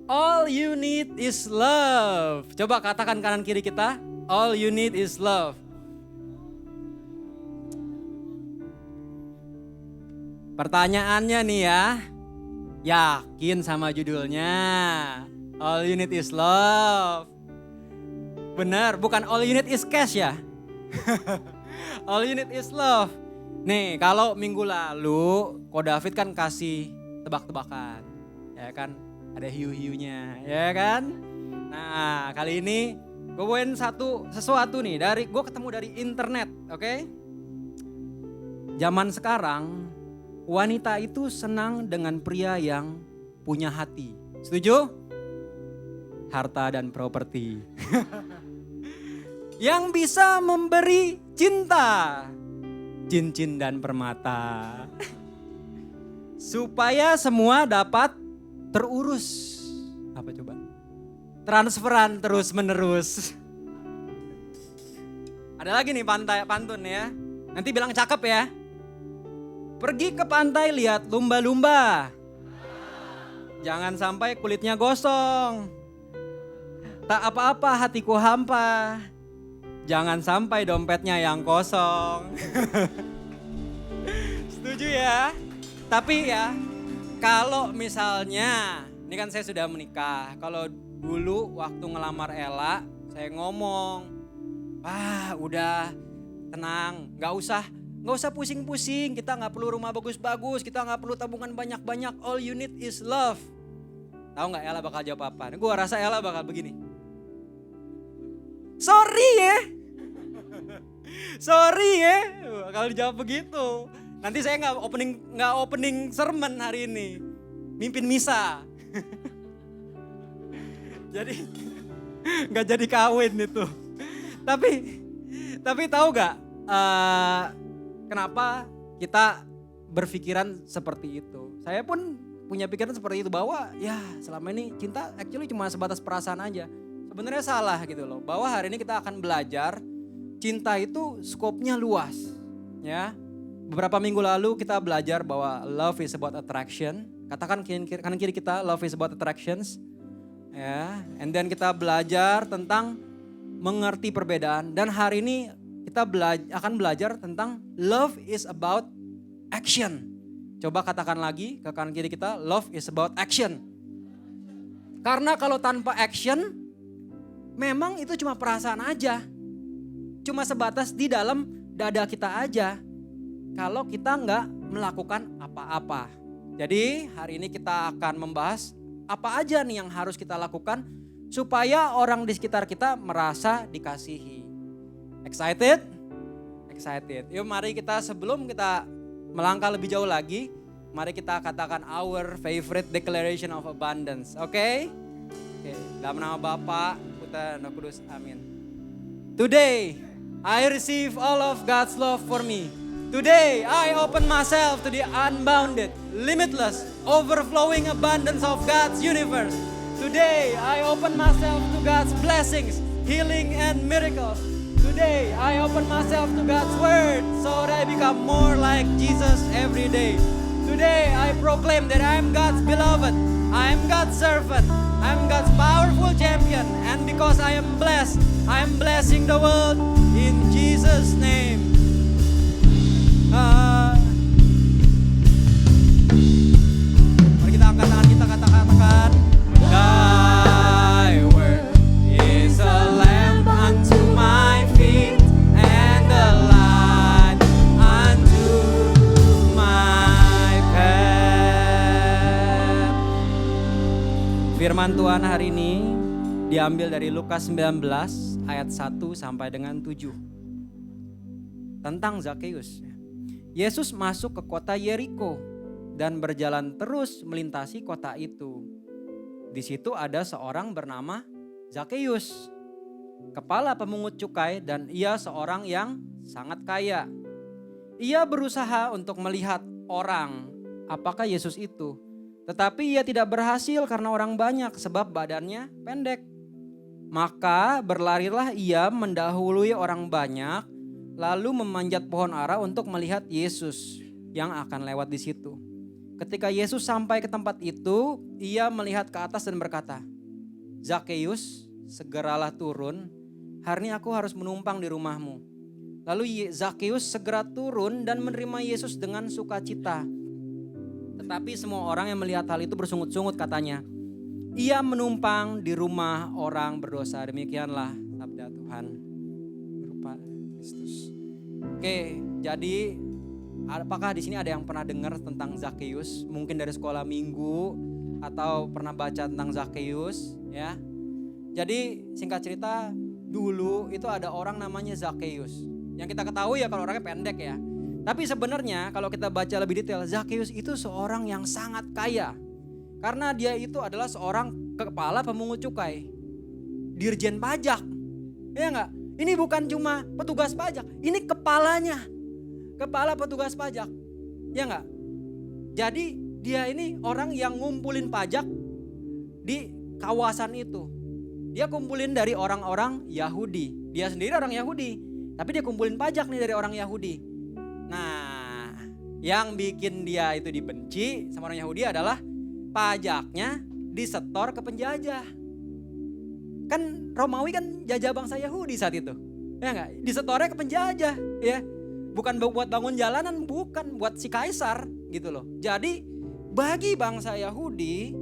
All you need is love. Coba katakan kanan kiri kita. All you need is love. Pertanyaannya nih ya. Yakin sama judulnya? All you need is love. Benar, bukan all you need is cash ya. All you need is love. Nih, kalau minggu lalu Ko David kan kasih tebak-tebakan. Ya kan? Ada hiu-hiunya, ya kan? Nah, kali ini gue bawain sesuatu nih gue ketemu dari internet, oke? Zaman sekarang wanita itu senang dengan pria yang punya hati. Setuju? Harta dan properti. Yang bisa memberi cinta, cincin dan permata. Supaya semua dapat terurus. Apa coba? Transferan terus menerus. Ada lagi nih pantun ya. Nanti bilang cakep ya. Pergi ke pantai lihat lumba-lumba. Jangan sampai kulitnya gosong. Tak apa-apa hatiku hampa. Jangan sampai dompetnya yang kosong. Setuju ya? Tapi ya, kalau misalnya, ini kan saya sudah menikah. Kalau dulu waktu ngelamar Ella, saya ngomong, udah tenang, gak usah pusing-pusing. Kita gak perlu rumah bagus-bagus, kita gak perlu tabungan banyak-banyak. All you need is love. Tahu gak Ella bakal jawab apa? Gue rasa Ella bakal begini. Sorry ya, kalau dijawab begitu. Nanti saya nggak opening sermon hari ini, mimpin misa. Jadi nggak jadi kawin itu. Tapi tahu nggak kenapa kita berpikiran seperti itu? Saya pun punya pikiran seperti itu bahwa ya selama ini cinta actually cuma sebatas perasaan aja. Sebenarnya salah gitu loh. Bahwa hari ini kita akan belajar cinta itu skopnya luas, ya. Beberapa minggu lalu kita belajar bahwa love is about attraction. Katakan kanan kiri kita, love is about attractions. Ya, and then kita belajar tentang mengerti perbedaan. Dan hari ini kita akan belajar tentang love is about action. Coba katakan lagi ke kanan kiri kita, love is about action. Karena kalau tanpa action, memang itu cuma perasaan aja. Cuma sebatas di dalam dada kita aja. Kalau kita nggak melakukan apa-apa. Jadi hari ini kita akan membahas apa aja nih yang harus kita lakukan supaya orang di sekitar kita merasa dikasihi. Excited? Excited. Yuk mari kita sebelum kita melangkah lebih jauh lagi, mari kita katakan our favorite declaration of abundance. Oke? Dalam nama Bapa, Putra dan Roh Kudus. Amin. Today, I receive all of God's love for me. Today, I open myself to the unbounded, limitless, overflowing abundance of God's universe. Today, I open myself to God's blessings, healing and miracles. Today, I open myself to God's word so that I become more like Jesus every day. Today, I proclaim that I am God's beloved. I am God's servant. I am God's powerful champion. And because I am blessed, I am blessing the world in Jesus' name. Mari kita angkat tangan kita katakan. Thy word is a lamp unto my feet and a light unto my path. Firman Tuhan hari ini diambil dari Lukas 19 ayat 1 sampai dengan 7. Tentang Zakheus. Yesus masuk ke kota Yeriko dan berjalan terus melintasi kota itu. Di situ ada seorang bernama Zakheus, kepala pemungut cukai, dan ia seorang yang sangat kaya. Ia berusaha untuk melihat orang, apakah Yesus itu. Tetapi ia tidak berhasil karena orang banyak sebab badannya pendek. Maka berlarilah ia mendahului orang banyak, lalu memanjat pohon ara untuk melihat Yesus yang akan lewat di situ. Ketika Yesus sampai ke tempat itu, ia melihat ke atas dan berkata, Zakheus, segeralah turun, hari ini aku harus menumpang di rumahmu. Lalu Zakheus segera turun dan menerima Yesus dengan sukacita. Tetapi semua orang yang melihat hal itu bersungut-sungut katanya, ia menumpang di rumah orang berdosa. Demikianlah sabda Tuhan berupa Kristus. Oke, jadi apakah di sini ada yang pernah dengar tentang Zakheus? Mungkin dari sekolah minggu atau pernah baca tentang Zakheus, ya. Jadi singkat cerita, dulu itu ada orang namanya Zakheus. Yang kita ketahui ya kalau orangnya pendek ya. Tapi sebenarnya kalau kita baca lebih detail, Zakheus itu seorang yang sangat kaya. Karena dia itu adalah seorang kepala pemungut cukai, dirjen pajak. Ya enggak? Ini bukan cuma petugas pajak, ini kepalanya. Kepala petugas pajak, ya enggak? Jadi dia ini orang yang ngumpulin pajak di kawasan itu. Dia kumpulin dari orang-orang Yahudi. Dia sendiri orang Yahudi, tapi dia kumpulin pajak nih dari orang Yahudi. Nah, yang bikin dia itu dibenci sama orang Yahudi adalah pajaknya disetor ke penjajah. Kan Romawi kan jajah bangsa Yahudi saat itu, ya enggak? Disetornya ke penjajah, ya. Bukan buat bangun jalanan, bukan buat si kaisar gitu loh. Jadi bagi bangsa Yahudi,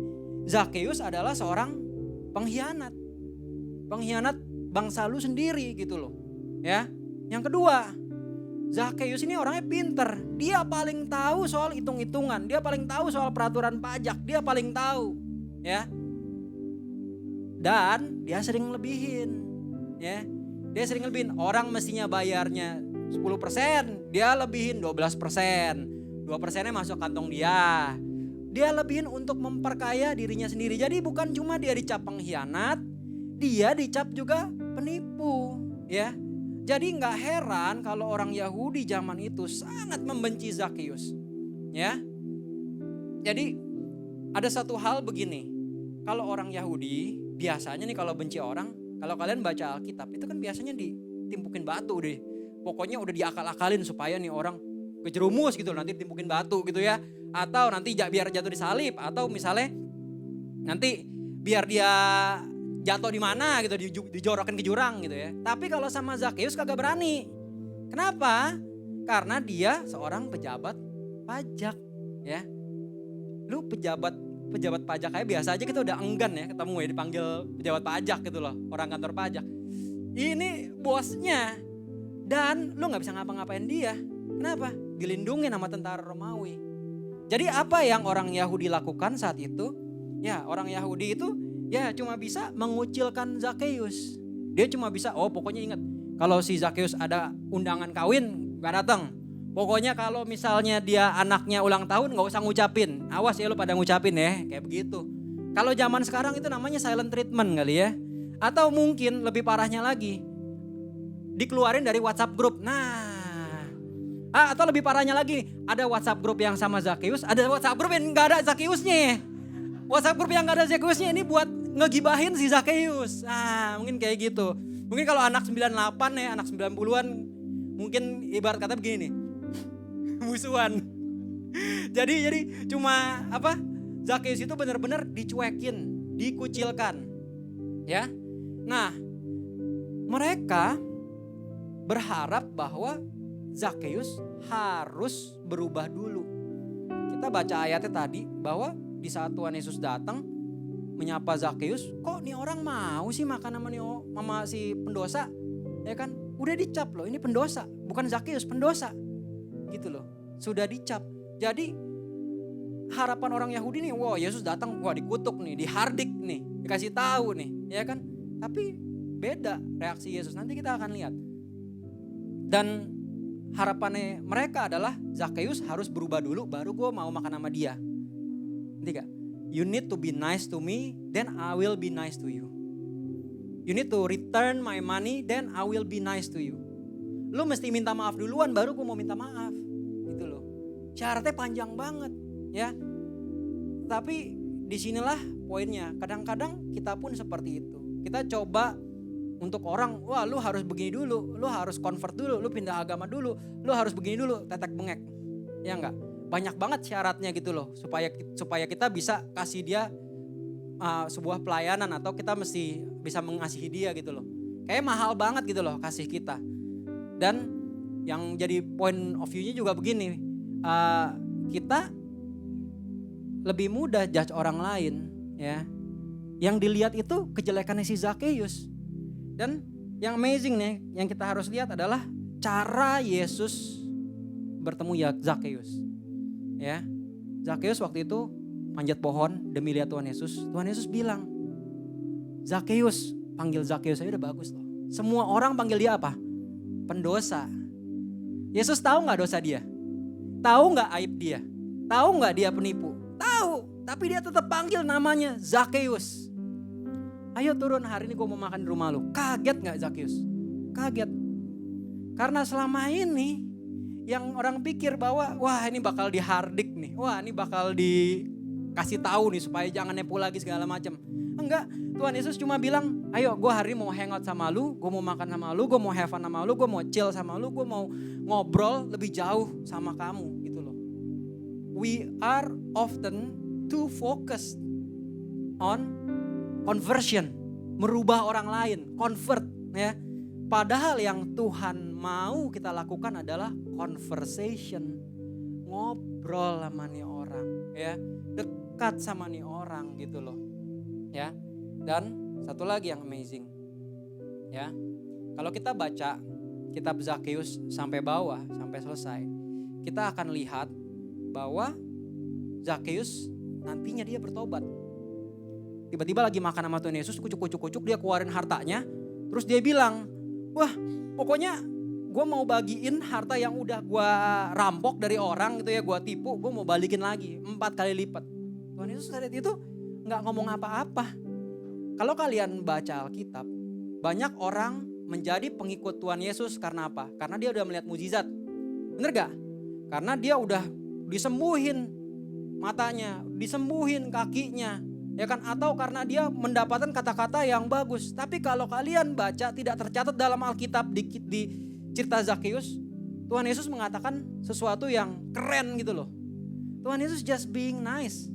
Zakheus adalah seorang pengkhianat. Pengkhianat bangsa lu sendiri gitu loh. Ya. Yang kedua, Zakheus ini orangnya pinter. Dia paling tahu soal hitung-hitungan, dia paling tahu soal peraturan pajak, dia paling tahu, ya. Dan dia sering lebihin, ya. Dia sering lebihin. Orang mestinya bayarnya 10%, dia lebihin 12%. 2%-nya masuk kantong dia. Dia lebihin untuk memperkaya dirinya sendiri. Jadi bukan cuma dia dicap pengkhianat, dia dicap juga penipu, ya. Jadi nggak heran kalau orang Yahudi zaman itu sangat membenci Zakheus, ya. Jadi ada satu hal begini. Kalau orang Yahudi biasanya nih kalau benci orang, kalau kalian baca Alkitab itu kan biasanya ditimpukin batu deh. Pokoknya udah diakal-akalin supaya nih orang kejerumus gitu, nanti timpukin batu gitu ya. Atau nanti biar jatuh di salib, atau misalnya nanti biar dia jatuh di mana gitu, dijorokin ke jurang gitu ya. Tapi kalau sama Zakheus kagak berani. Kenapa? Karena dia seorang pejabat pajak, ya. Lu pejabat pajak kayak biasa aja kita udah enggan ya ketemu ya dipanggil pejabat pajak gitu loh, orang kantor pajak. Ini bosnya. Dan lu gak bisa ngapa-ngapain dia. Kenapa? Dilindungi sama tentara Romawi. Jadi apa yang orang Yahudi lakukan saat itu? Ya orang Yahudi itu ya cuma bisa mengucilkan Zakheus. Dia cuma bisa, oh pokoknya ingat. Kalau si Zakheus ada undangan kawin gak datang. Pokoknya kalau misalnya dia anaknya ulang tahun gak usah ngucapin. Awas ya lu pada ngucapin ya, kayak begitu. Kalau zaman sekarang itu namanya silent treatment kali ya. Atau mungkin lebih parahnya lagi, dikeluarin dari WhatsApp grup. Nah, atau lebih parahnya lagi, ada WhatsApp grup yang sama Zakheus, ada WhatsApp grup yang gak ada Zakheusnya. WhatsApp grup yang gak ada Zakheusnya ini buat ngegibahin si Zakheus. Nah, mungkin kayak gitu. Mungkin kalau anak 98 ya, anak 90-an, mungkin ibarat kata begini nih, musuhan. Jadi cuma apa? Zakheus itu benar-benar dicuekin, dikucilkan. Ya. Nah, mereka berharap bahwa Zakheus harus berubah dulu. Kita baca ayatnya tadi bahwa di saat Tuhan Yesus datang menyapa Zakheus, kok nih orang mau sih makan sama si pendosa? Ya kan? Udah dicap loh, ini pendosa, bukan Zakheus, pendosa. Gitu loh. Sudah dicap. Jadi harapan orang Yahudi nih, wah Yesus datang, wah dikutuk nih, dihardik nih, dikasih tahu nih, ya kan? Tapi beda reaksi Yesus, nanti kita akan lihat. Dan harapannya mereka adalah Zakheus harus berubah dulu baru gue mau makan sama dia. Nanti gak? You need to be nice to me, then I will be nice to you. You need to return my money, then I will be nice to you. Lu mesti minta maaf duluan baru gue mau minta maaf. Gitu loh. Syaratnya panjang banget ya. Tapi disinilah poinnya. Kadang-kadang kita pun seperti itu. Kita coba untuk orang, wah lu harus begini dulu, lu harus convert dulu, lu pindah agama dulu, lu harus begini dulu, tetek bengek. Ya enggak? banyak banget syaratnya gitu loh. Supaya kita bisa kasih dia sebuah pelayanan atau kita mesti bisa mengasihi dia gitu loh. Kayak mahal banget gitu loh kasih kita. Dan yang jadi point of view-nya juga begini, kita lebih mudah judge orang lain ya. Yang dilihat itu kejelekannya si Zakheus. Dan yang amazing nih, yang kita harus lihat adalah cara Yesus bertemu ya Zakheus. Ya. Zakheus waktu itu manjat pohon demi lihat Tuhan Yesus. Tuhan Yesus bilang, Zakheus, panggil Zakheus aja udah bagus loh. Semua orang panggil dia apa? Pendosa. Yesus tahu gak dosa dia? Tahu gak aib dia? Tahu gak dia penipu? Tahu, tapi dia tetap panggil namanya Zakheus. Ayo turun, hari ini gue mau makan di rumah lu. Kaget gak Zakheus? Kaget. Karena selama ini yang orang pikir bahwa wah ini bakal dihardik nih. Wah ini bakal dikasih tahu nih supaya jangan nepu lagi segala macam. Enggak, Tuhan Yesus cuma bilang, ayo gue hari ini mau hangout sama lu, gue mau makan sama lu, gue mau have fun sama lu, gue mau chill sama lu, gue mau ngobrol lebih jauh sama kamu gitu loh. We are often too focused on conversion, merubah orang lain, convert ya. Padahal yang Tuhan mau kita lakukan adalah conversation, ngobrol sama nih orang ya, dekat sama nih orang gitu loh ya. Dan satu lagi yang amazing ya, kalau kita baca kitab Zakheus sampai bawah, sampai selesai, kita akan lihat bahwa Zakheus nantinya dia bertobat. Tiba-tiba lagi makan sama Tuhan Yesus, kucuk-kucuk dia keluarin hartanya. Terus dia bilang, wah pokoknya gue mau bagiin harta yang udah gue rampok dari orang gitu ya, gue tipu, gue mau balikin lagi 4 kali lipat. Tuhan Yesus saat itu gak ngomong apa-apa. Kalau kalian baca Alkitab, banyak orang menjadi pengikut Tuhan Yesus karena apa? Karena dia udah melihat mujizat. Bener gak? Karena dia udah disembuhin matanya, disembuhin kakinya. Ya kan, atau karena dia mendapatkan kata-kata yang bagus. Tapi kalau kalian baca tidak tercatat dalam Alkitab di cerita Zakheus, Tuhan Yesus mengatakan sesuatu yang keren gitu loh. Tuhan Yesus just being nice.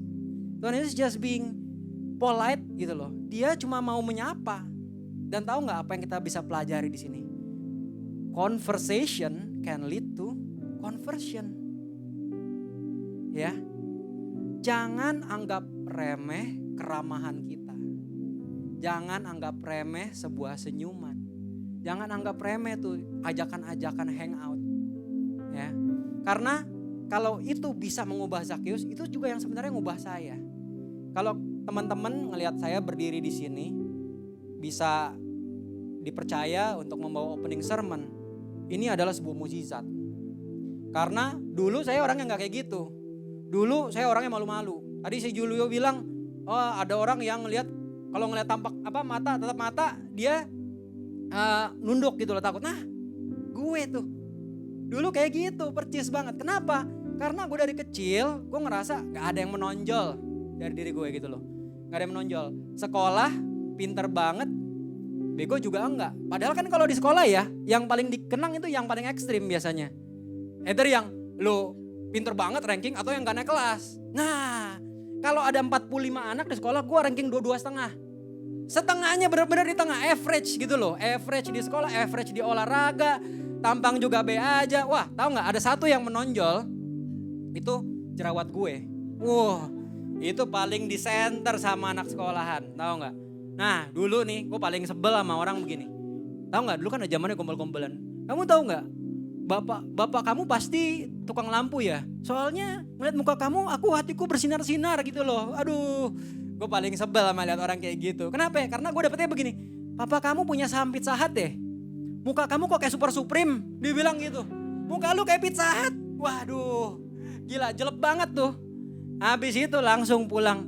Tuhan Yesus just being polite gitu loh. Dia cuma mau menyapa. Dan tahu nggak apa yang kita bisa pelajari di sini? Conversation can lead to conversion. Ya. Jangan anggap remeh keramahan kita. Jangan anggap remeh sebuah senyuman. Jangan anggap remeh tuh ajakan-ajakan hangout. Ya. Karena kalau itu bisa mengubah Zakheus, itu juga yang sebenarnya mengubah saya. Kalau teman-teman ngelihat saya berdiri di sini, bisa dipercaya untuk membawa opening sermon, ini adalah sebuah mukjizat. Karena dulu saya orang yang gak kayak gitu. Dulu saya orangnya malu-malu. Tadi si Julio bilang, oh ada orang yang ngelihat, kalau ngelihat tampak tatap mata, dia nunduk gitu loh, takut. Nah gue tuh dulu kayak gitu, percis banget. Kenapa? Karena gue dari kecil gue ngerasa gak ada yang menonjol dari diri gue gitu loh. Gak ada yang menonjol. Sekolah pinter banget, bego juga enggak. Padahal kan kalau di sekolah ya, yang paling dikenang itu yang paling ekstrim biasanya. Either yang lo pinter banget ranking atau yang gak naik kelas. Nah kalau ada 45 anak di sekolah, gue ranking 22,5. Setengahnya benar-benar di tengah, average gitu loh. Average di sekolah, average di olahraga, tampang juga B aja. Wah tahu gak, ada satu yang menonjol, itu jerawat gue. Wah itu paling di center sama anak sekolahan, tahu gak? Nah dulu nih gue paling sebel sama orang begini. Tahu gak, dulu kan ada zamannya gombal-gombalan. Kamu tahu gak, bapak kamu pasti tukang lampu ya. Soalnya ngeliat muka kamu, hatiku bersinar-sinar gitu loh. Aduh, gue paling sebel sama lihat orang kayak gitu. Kenapa? Karena gue dapetnya begini, papa kamu punya saham Pizza Hut deh. Muka kamu kok kayak Super Supreme, dibilang gitu. Muka lu kayak Pizza Hut. Waduh, gila jelek banget tuh. Habis itu langsung pulang.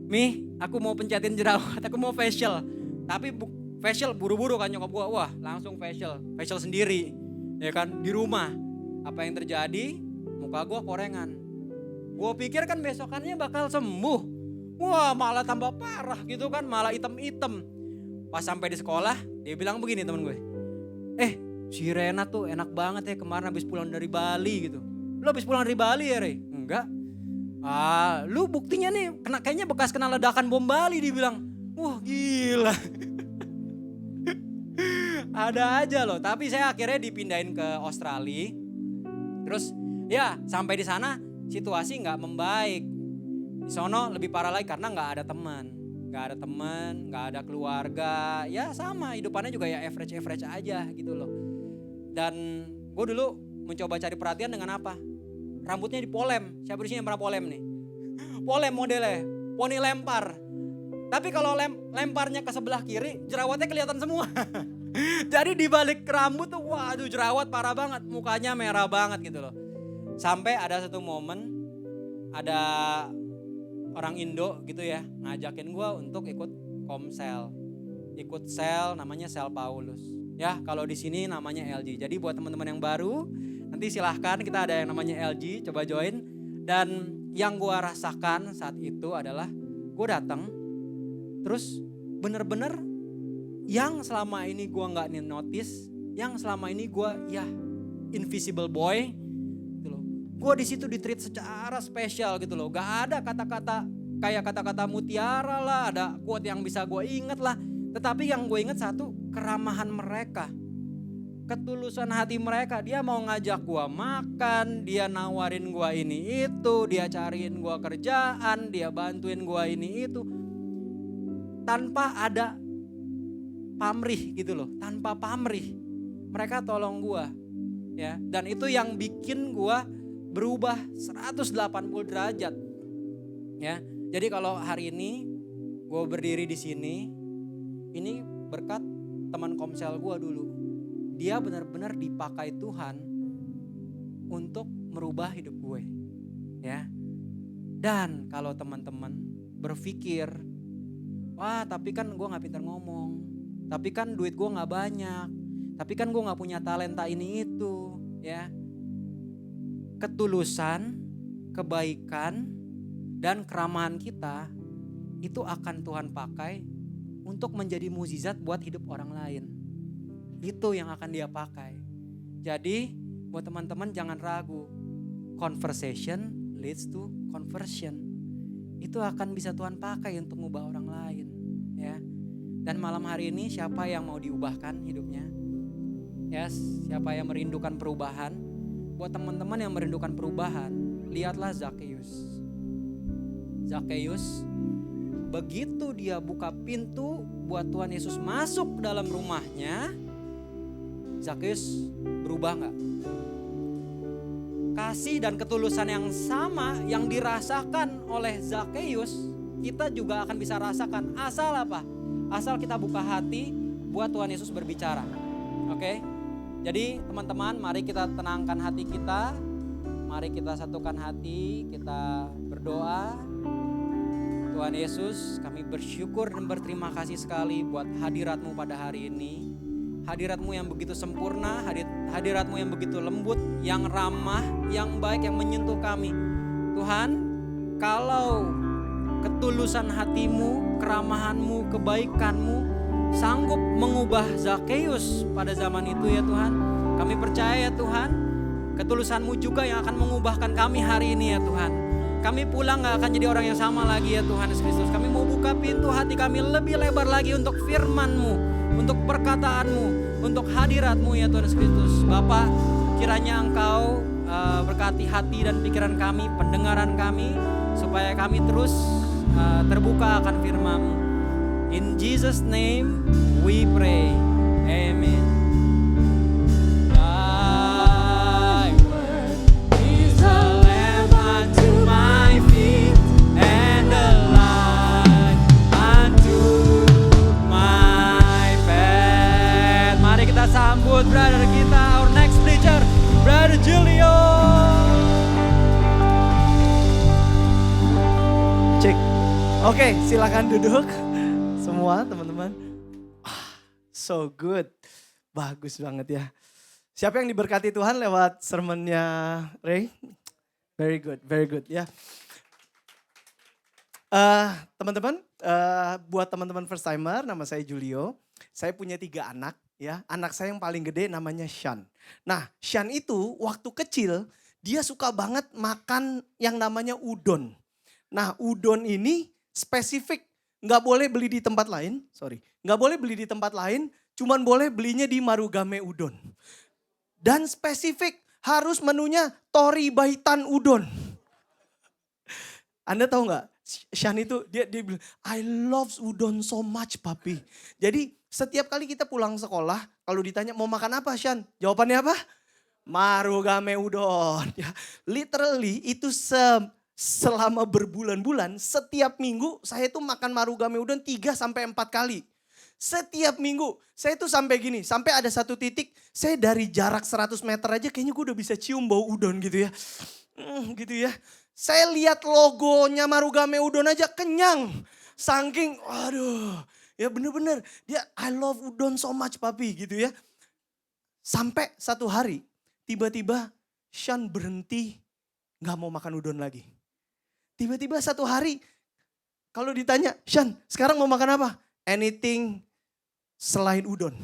Mi, aku mau pencetin jerawat, aku mau facial. Tapi facial buru-buru kan nyokap gue. Wah langsung facial sendiri. Ya kan, di rumah. Apa yang terjadi? Muka gue korengan. Gue pikir kan besokannya bakal sembuh. Wah malah tambah parah gitu kan, malah item-item. Pas sampai di sekolah, dia bilang begini temen gue. Si Rena tuh enak banget ya kemarin habis pulang dari Bali gitu. Lo habis pulang dari Bali ya Rey? enggak. Lu buktinya nih kayaknya bekas kena ledakan bom Bali, dibilang. Wah gila. Ada aja loh, tapi saya akhirnya dipindahin ke Australia. Terus ya sampai di sana situasi nggak membaik. Di sono lebih parah lagi karena nggak ada teman, nggak ada keluarga. Ya sama, hidupannya juga ya average aja gitu loh. Dan gue dulu mencoba cari perhatian dengan apa? Rambutnya dipolem. Siapa di sini yang pernah polem nih? Polem modelnya, poni lempar. Tapi kalau lemparnya ke sebelah kiri, jerawatnya kelihatan semua. Jadi di balik rambut tuh, waduh jerawat parah banget, mukanya merah banget gitu loh. Sampai ada satu momen, ada orang Indo gitu ya, ngajakin gue untuk ikut komsel. Ikut sel, namanya sel Paulus. Ya kalau di sini namanya LG. Jadi buat teman-teman yang baru, nanti silahkan kita ada yang namanya LG, coba join. Dan yang gue rasakan saat itu adalah gue datang, terus bener-bener yang selama ini gue gak notice, yang selama ini gue ya invisible boy gitu loh. Gue di situ di-treat secara spesial gitu loh. Gak ada kata-kata kayak kata-kata mutiara lah, ada quote yang bisa gue inget lah. Tetapi yang gue inget satu, keramahan mereka. Ketulusan hati mereka, dia mau ngajak gue makan, dia nawarin gue ini itu, dia cariin gue kerjaan, dia bantuin gue ini itu. Tanpa ada pamrih gitu loh, tanpa pamrih. Mereka tolong gue ya, dan itu yang bikin gue berubah 180 derajat ya. Jadi kalau hari ini gue berdiri di sini, ini berkat teman komsel gue dulu. Dia benar-benar dipakai Tuhan untuk merubah hidup gue ya. Dan kalau teman-teman berpikir, wah tapi kan gue gak pintar ngomong, tapi kan duit gue gak banyak, tapi kan gue gak punya talenta ini itu ya. Ketulusan, kebaikan, dan keramahan kita itu akan Tuhan pakai untuk menjadi mukjizat buat hidup orang lain. Itu yang akan dia pakai. Jadi buat teman-teman jangan ragu. Conversation leads to conversion. Itu akan bisa Tuhan pakai untuk mengubah orang lain ya. Dan malam hari ini siapa yang mau diubahkan hidupnya? Yes, siapa yang merindukan perubahan? Buat teman-teman yang merindukan perubahan, lihatlah Zakheus. Zakheus begitu dia buka pintu buat Tuhan Yesus masuk ke dalam rumahnya, Zakheus berubah gak? Kasih dan ketulusan yang sama yang dirasakan oleh Zakheus, kita juga akan bisa rasakan. Asal apa? Asal kita buka hati buat Tuhan Yesus berbicara. Oke? Jadi teman-teman, mari kita tenangkan hati kita. Mari kita satukan hati, kita berdoa. Tuhan Yesus, kami bersyukur dan berterima kasih sekali buat hadirat-Mu pada hari ini. Hadirat-Mu yang begitu sempurna, hadirat-Mu yang begitu lembut, yang ramah, yang baik, yang menyentuh kami. Tuhan, kalau ketulusan hati-Mu, keramahan-Mu, kebaikan-Mu sanggup mengubah Zakheus pada zaman itu ya Tuhan. Kami percaya ya Tuhan, ketulusan-Mu juga yang akan mengubahkan kami hari ini ya Tuhan. Kami pulang gak akan jadi orang yang sama lagi ya Tuhan Yesus Kristus. Kami mau buka pintu hati kami lebih lebar lagi untuk firman-Mu, untuk perkataan-Mu, untuk hadirat-Mu ya Tuhan Yesus Kristus. Bapak, kiranya Engkau berkati hati dan pikiran kami, pendengaran kami, supaya kami terus terbuka akan firman-Mu. In Jesus' name we pray. Amen. Sambut brother kita, our next preacher, Brother Julio. Cek. Oke, silakan duduk semua teman-teman. So good. Bagus banget ya. Siapa yang diberkati Tuhan lewat sermonnya Ray? Very good ya. Teman-teman, buat teman-teman first timer, nama saya Julio. Saya punya 3 anak. Ya, anak saya yang paling gede namanya Sean. Nah, Sean itu waktu kecil dia suka banget makan yang namanya udon. Nah udon ini spesifik, nggak boleh beli di tempat lain, nggak boleh beli di tempat lain, cuman boleh belinya di Marugame Udon. Dan spesifik harus menunya tori baitan udon. Anda tahu nggak? Shan itu dia bilang, I love udon so much papi. Jadi setiap kali kita pulang sekolah, kalau ditanya mau makan apa Shan? Jawabannya apa? Marugame udon. Ya, literally itu selama berbulan-bulan, setiap minggu saya tuh makan Marugame udon 3-4 kali. Setiap minggu, saya tuh sampai gini, sampai ada satu titik, saya dari jarak 100 meter aja kayaknya gue udah bisa cium bau udon gitu ya. Gitu ya. Saya lihat logonya Marugame Udon aja kenyang. Saking, aduh, ya bener-bener. Dia, I love udon so much papi gitu ya. Sampai satu hari, tiba-tiba Shan berhenti gak mau makan udon lagi. Tiba-tiba satu hari, kalau ditanya, Shan sekarang mau makan apa? Anything selain udon.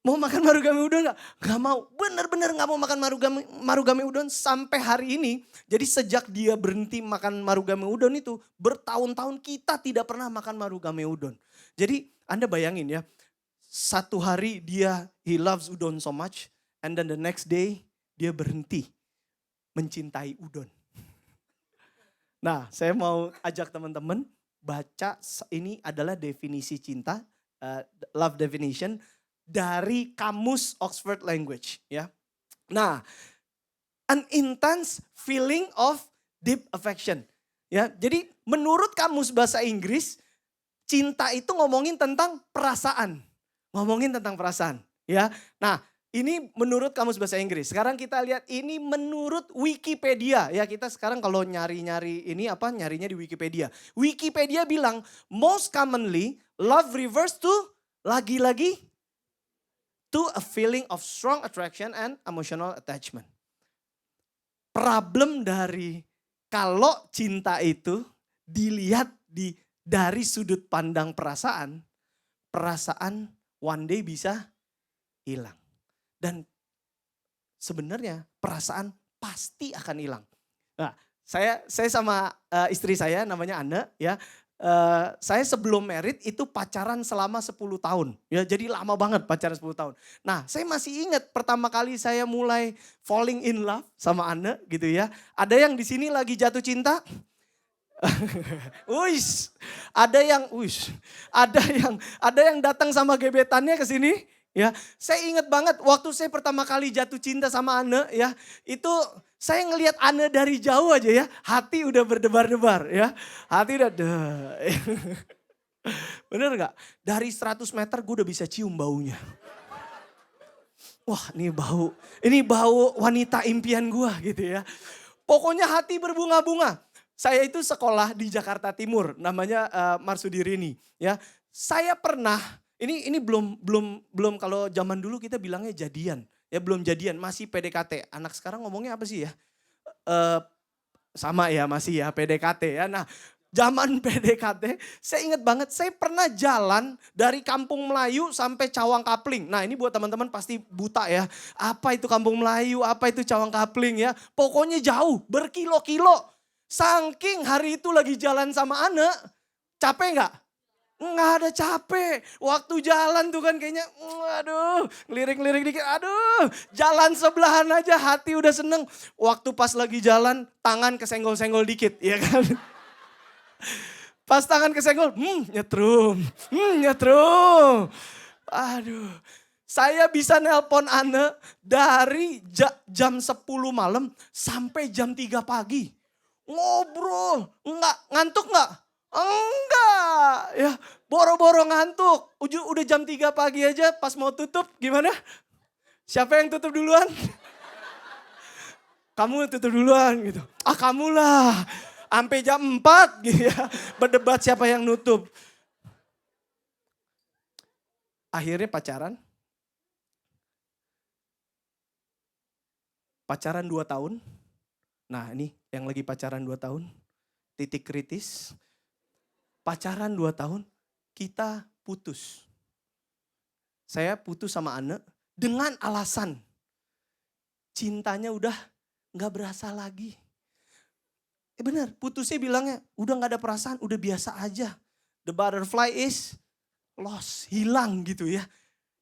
Mau makan Marugame Udon gak? Gak mau, bener-bener gak mau makan Marugame Udon sampai hari ini. Jadi sejak dia berhenti makan Marugame Udon itu, bertahun-tahun kita tidak pernah makan Marugame Udon. Jadi Anda bayangin ya, satu hari he loves udon so much, and then the next day dia berhenti mencintai udon. Nah saya mau ajak teman-teman baca, ini adalah definisi cinta, love definition, dari kamus Oxford Language ya. Nah, an intense feeling of deep affection. Ya, jadi menurut kamus bahasa Inggris, cinta itu ngomongin tentang perasaan. Ngomongin tentang perasaan, ya. Nah, ini menurut kamus bahasa Inggris. Sekarang kita lihat ini menurut Wikipedia. Ya, kita sekarang kalau nyari-nyari ini nyarinya di Wikipedia. Wikipedia bilang most commonly love refers to lagi-lagi to a feeling of strong attraction and emotional attachment. Problem dari kalau cinta itu dilihat dari sudut pandang perasaan one day bisa hilang. Dan sebenarnya perasaan pasti akan hilang. Nah, saya sama istri saya namanya Anne ya. Saya sebelum married itu pacaran selama 10 tahun. Ya, jadi lama banget pacaran 10 tahun. Nah, saya masih ingat pertama kali saya mulai falling in love sama Anne gitu ya. Ada yang di sini lagi jatuh cinta? Uish, ada yang datang sama gebetannya ke sini. Ya, saya ingat banget waktu saya pertama kali jatuh cinta sama Anne ya, itu saya ngelihat Anne dari jauh aja ya, hati udah berdebar-debar ya. Hati udah bener gak? Dari 100 meter gue udah bisa cium baunya. Wah ini bau wanita impian gue gitu ya. Pokoknya hati berbunga-bunga. Saya itu sekolah di Jakarta Timur, namanya Marsudirini ya. Saya pernah ini belum kalau zaman dulu kita bilangnya jadian. Ya belum jadian, masih PDKT. Anak sekarang ngomongnya apa sih ya? Sama ya, masih ya PDKT ya. Nah, zaman PDKT, saya ingat banget saya pernah jalan dari Kampung Melayu sampai Cawang Kapling. Nah, ini buat teman-teman pasti buta ya. Apa itu Kampung Melayu, apa itu Cawang Kapling ya. Pokoknya jauh, berkilo-kilo. Saking hari itu lagi jalan sama Anne, capek gak? Nggak ada capek. Waktu jalan tuh kan kayaknya, aduh, ngelirik-ngelirik dikit, aduh, jalan sebelahan aja hati udah seneng. Waktu pas lagi jalan, tangan kesenggol-senggol dikit, ya kan. Pas tangan kesenggol, nyetrum. Aduh, saya bisa nelpon Anne dari jam 10 malam sampai jam 3 pagi. Ngobrol, ngantuk nggak? Enggak, ya boro-boro ngantuk. Udah jam 3 pagi aja pas mau tutup gimana? Siapa yang tutup duluan? Kamu tutup duluan gitu. Ah kamulah, sampai jam 4 gitu ya. Berdebat siapa yang nutup. Akhirnya pacaran 2 tahun. Nah ini yang lagi pacaran 2 tahun, titik kritis. Pacaran 2 tahun, kita putus. Saya putus sama Anne dengan alasan cintanya udah gak berasa lagi. Benar, putusnya bilangnya udah gak ada perasaan, udah biasa aja. The butterfly is lost, hilang gitu ya.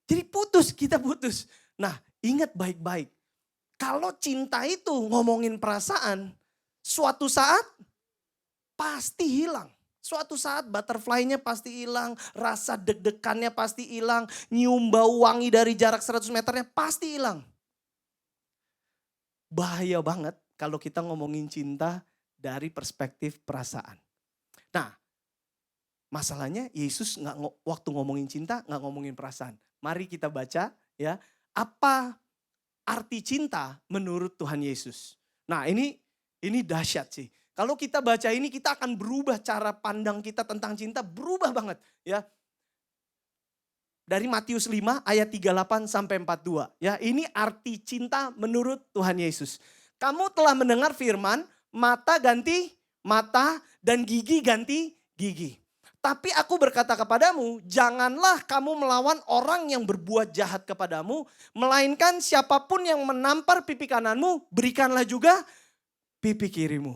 Jadi putus, kita putus. Nah, ingat baik-baik. Kalau cinta itu ngomongin perasaan, suatu saat pasti hilang. Suatu saat butterfly-nya pasti hilang, rasa deg-degannya pasti hilang, nyium bau wangi dari jarak 100 meternya pasti hilang. Bahaya banget kalau kita ngomongin cinta dari perspektif perasaan. Nah, masalahnya Yesus waktu ngomongin cinta nggak ngomongin perasaan. Mari kita baca ya, apa arti cinta menurut Tuhan Yesus. Nah, ini dahsyat sih. Kalau kita baca ini kita akan berubah cara pandang kita tentang cinta, berubah banget ya. Dari Matius 5 ayat 38 sampai 42 ya. Ini arti cinta menurut Tuhan Yesus. Kamu telah mendengar firman, mata ganti mata dan gigi ganti gigi. Tapi aku berkata kepadamu, janganlah kamu melawan orang yang berbuat jahat kepadamu, melainkan siapapun yang menampar pipi kananmu, berikanlah juga pipi kirimu.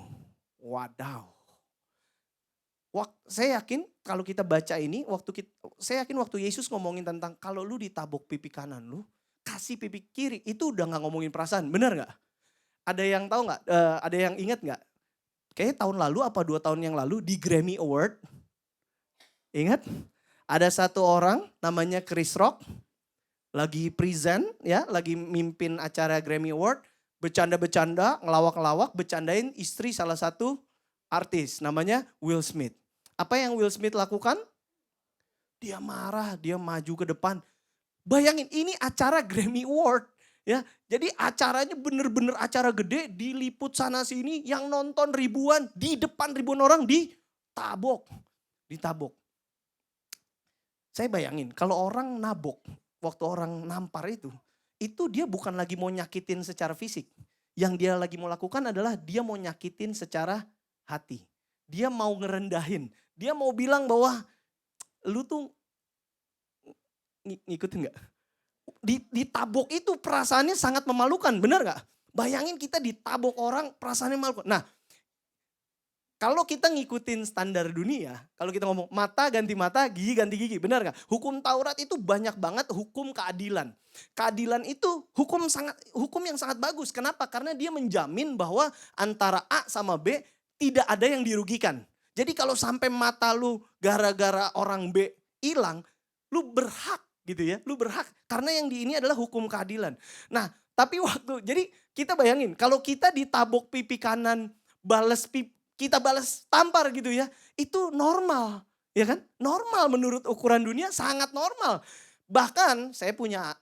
Wadaw. Saya yakin kalau kita baca ini, saya yakin waktu Yesus ngomongin tentang kalau lu ditabok pipi kanan lu, kasih pipi kiri, itu udah gak ngomongin perasaan, benar gak? Ada yang tahu gak? Ada yang ingat gak? Kayaknya tahun lalu apa 2 tahun yang lalu di Grammy Award, ingat? Ada satu orang namanya Chris Rock, lagi present ya, lagi mimpin acara Grammy Award, bercanda-bercanda, ngelawak-ngelawak, bercandain istri salah satu artis namanya Will Smith. Apa yang Will Smith lakukan? Dia marah, dia maju ke depan. Bayangin ini acara Grammy Award ya. Jadi acaranya bener-bener acara gede, diliput sana sini, yang nonton ribuan, di depan ribuan orang ditabok. Saya bayangin kalau orang nabok, waktu orang nampar itu dia bukan lagi mau nyakitin secara fisik. Yang dia lagi mau lakukan adalah dia mau nyakitin secara hati. Dia mau ngerendahin. Dia mau bilang bahwa lu tuh ngikutin gak? Ditabok itu perasaannya sangat memalukan, benar gak? Bayangin kita ditabok orang perasaannya memalukan. Nah, kalau kita ngikutin standar dunia, kalau kita ngomong mata ganti mata, gigi ganti gigi, benar gak? Hukum Taurat itu banyak banget hukum keadilan. Keadilan itu hukum yang sangat bagus. Kenapa? Karena dia menjamin bahwa antara A sama B tidak ada yang dirugikan. Jadi kalau sampai mata lu gara-gara orang B hilang, lu berhak gitu ya. Lu berhak karena yang di ini adalah hukum keadilan. Nah, tapi jadi kita bayangin kalau kita ditabok pipi kanan, kita balas tampar gitu ya, itu normal, ya kan? Normal menurut ukuran dunia, sangat normal. Bahkan saya punya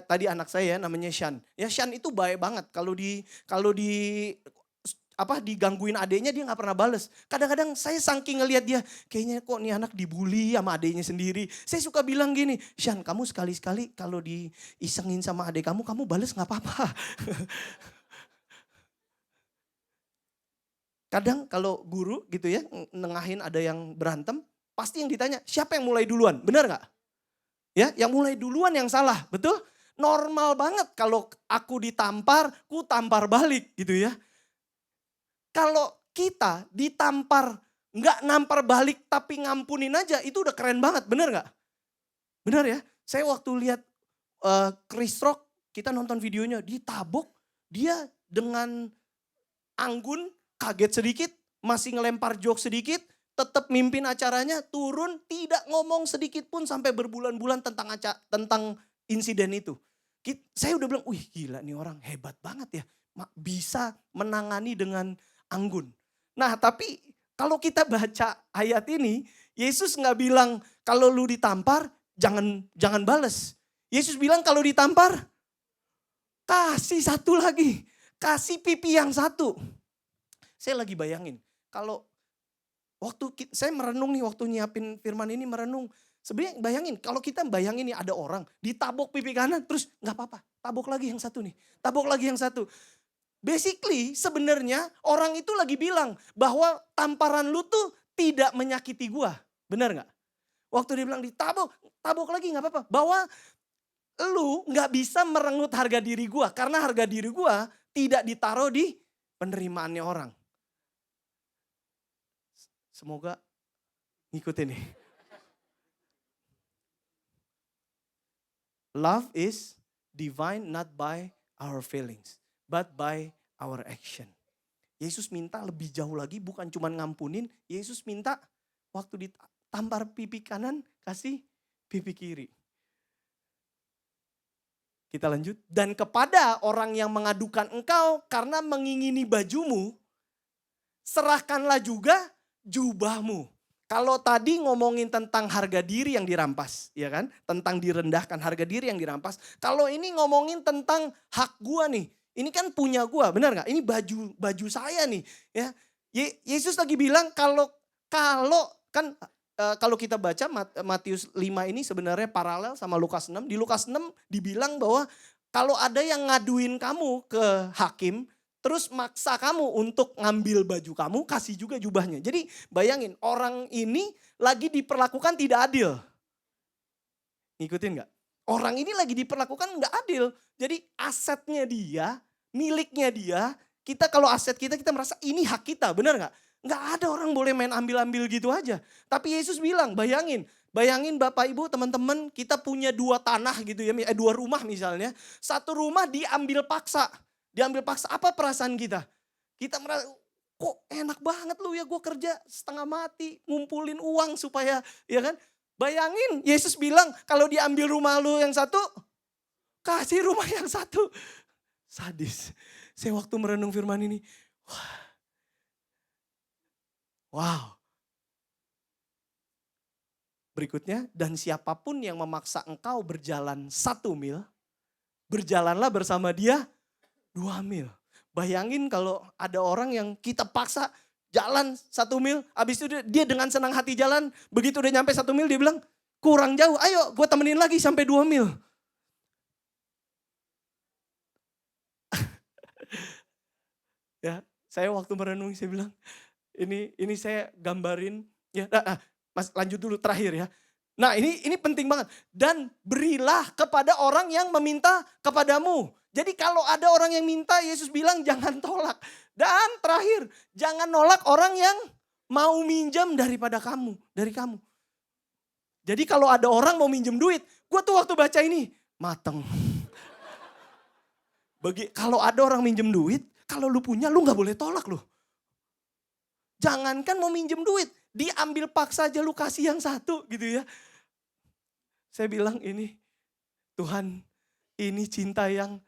tadi anak saya namanya Shan. Ya Shan itu baik banget kalau digangguin adeknya dia nggak pernah bales. Kadang-kadang saya saking ngelihat dia, kayaknya kok nih anak dibully sama adeknya sendiri. Saya suka bilang gini, Shan kamu sekali-sekali kalau diisengin sama adek kamu bales nggak apa-apa. Kadang kalau guru gitu ya, nengahin ada yang berantem, pasti yang ditanya, siapa yang mulai duluan? Benar gak? Ya, yang mulai duluan yang salah, betul? Normal banget kalau aku ditampar, ku tampar balik gitu ya. Kalau kita ditampar, gak nampar balik tapi ngampunin aja, itu udah keren banget, benar gak? Benar ya, saya waktu lihat Chris Rock, kita nonton videonya, ditabok, dia dengan anggun, kaget sedikit, masih ngelempar joke sedikit, tetap mimpin acaranya, turun, tidak ngomong sedikit pun sampai berbulan-bulan tentang insiden itu. Saya udah bilang, wih gila nih orang hebat banget ya, bisa menangani dengan anggun. Nah tapi kalau kita baca ayat ini, Yesus nggak bilang kalau lu ditampar jangan bales. Yesus bilang kalau ditampar kasih satu lagi, kasih pipi yang satu. Saya lagi bayangin, kalau saya merenung nih, waktu nyiapin firman ini merenung. Sebenarnya bayangin, kalau kita bayangin nih ada orang ditabok pipi kanan, terus gak apa-apa, tabok lagi yang satu nih, tabok lagi yang satu. Basically sebenarnya orang itu lagi bilang bahwa tamparan lu tuh tidak menyakiti gua. Benar gak? Waktu dia bilang ditabok, tabok lagi gak apa-apa. Bahwa lu nggak bisa merenggut harga diri gua. Karena harga diri gua tidak ditaruh di penerimaannya orang. Semoga ngikutin nih. Love is divine not by our feelings, but by our action. Yesus minta lebih jauh lagi, bukan cuma ngampunin. Yesus minta waktu ditampar pipi kanan, kasih pipi kiri. Kita lanjut. Dan kepada orang yang mengadukan engkau karena mengingini bajumu, serahkanlah juga jubahmu. Kalau tadi ngomongin tentang harga diri yang dirampas, ya kan? Tentang direndahkan, harga diri yang dirampas. Kalau ini ngomongin tentang hak gua nih. Ini kan punya gua, benar nggak? Ini baju saya nih, ya. Yesus lagi bilang kalau kan kalau kita baca Matius 5 ini sebenarnya paralel sama Lukas 6. Di Lukas 6 dibilang bahwa kalau ada yang ngaduin kamu ke hakim, terus maksa kamu untuk ngambil baju kamu, kasih juga jubahnya. Jadi bayangin orang ini lagi diperlakukan tidak adil. Ngikutin gak? Orang ini lagi diperlakukan gak adil. Jadi asetnya dia, miliknya dia, kita kalau aset kita merasa ini hak kita, benar gak? Gak ada orang boleh main ambil-ambil gitu aja. Tapi Yesus bilang, bayangin Bapak Ibu teman-teman, kita punya 2 tanah gitu ya, 2 rumah misalnya. 1 rumah diambil paksa. Diambil paksa, apa perasaan kita? Kita merasa, kok enak banget lu ya, gue kerja setengah mati, ngumpulin uang supaya, ya kan? Bayangin, Yesus bilang kalau diambil rumah lu yang 1, kasih rumah yang 1. Sadis. Saya waktu merenung firman ini, wow. Berikutnya, dan siapapun yang memaksa engkau berjalan 1 mil, berjalanlah bersama dia 2 mil. Bayangin kalau ada orang yang kita paksa jalan 1 mil. Habis itu dia dengan senang hati jalan. Begitu udah nyampe 1 mil dia bilang kurang jauh. Ayo gue temenin lagi sampai 2 mil. Ya, saya waktu merenung saya bilang ini saya gambarin. Ya, Mas lanjut dulu terakhir ya. Nah ini penting banget. Dan berilah kepada orang yang meminta kepadamu. Jadi kalau ada orang yang minta, Yesus bilang jangan tolak. Dan terakhir, jangan nolak orang yang mau minjam dari kamu. Jadi kalau ada orang mau minjem duit, gue tuh waktu baca ini, mateng. Kalau ada orang minjem duit, kalau lu punya lu gak boleh tolak lu. Jangankan mau minjem duit, diambil paksa aja lu kasih yang 1 gitu ya. Saya bilang ini, Tuhan ini cinta yang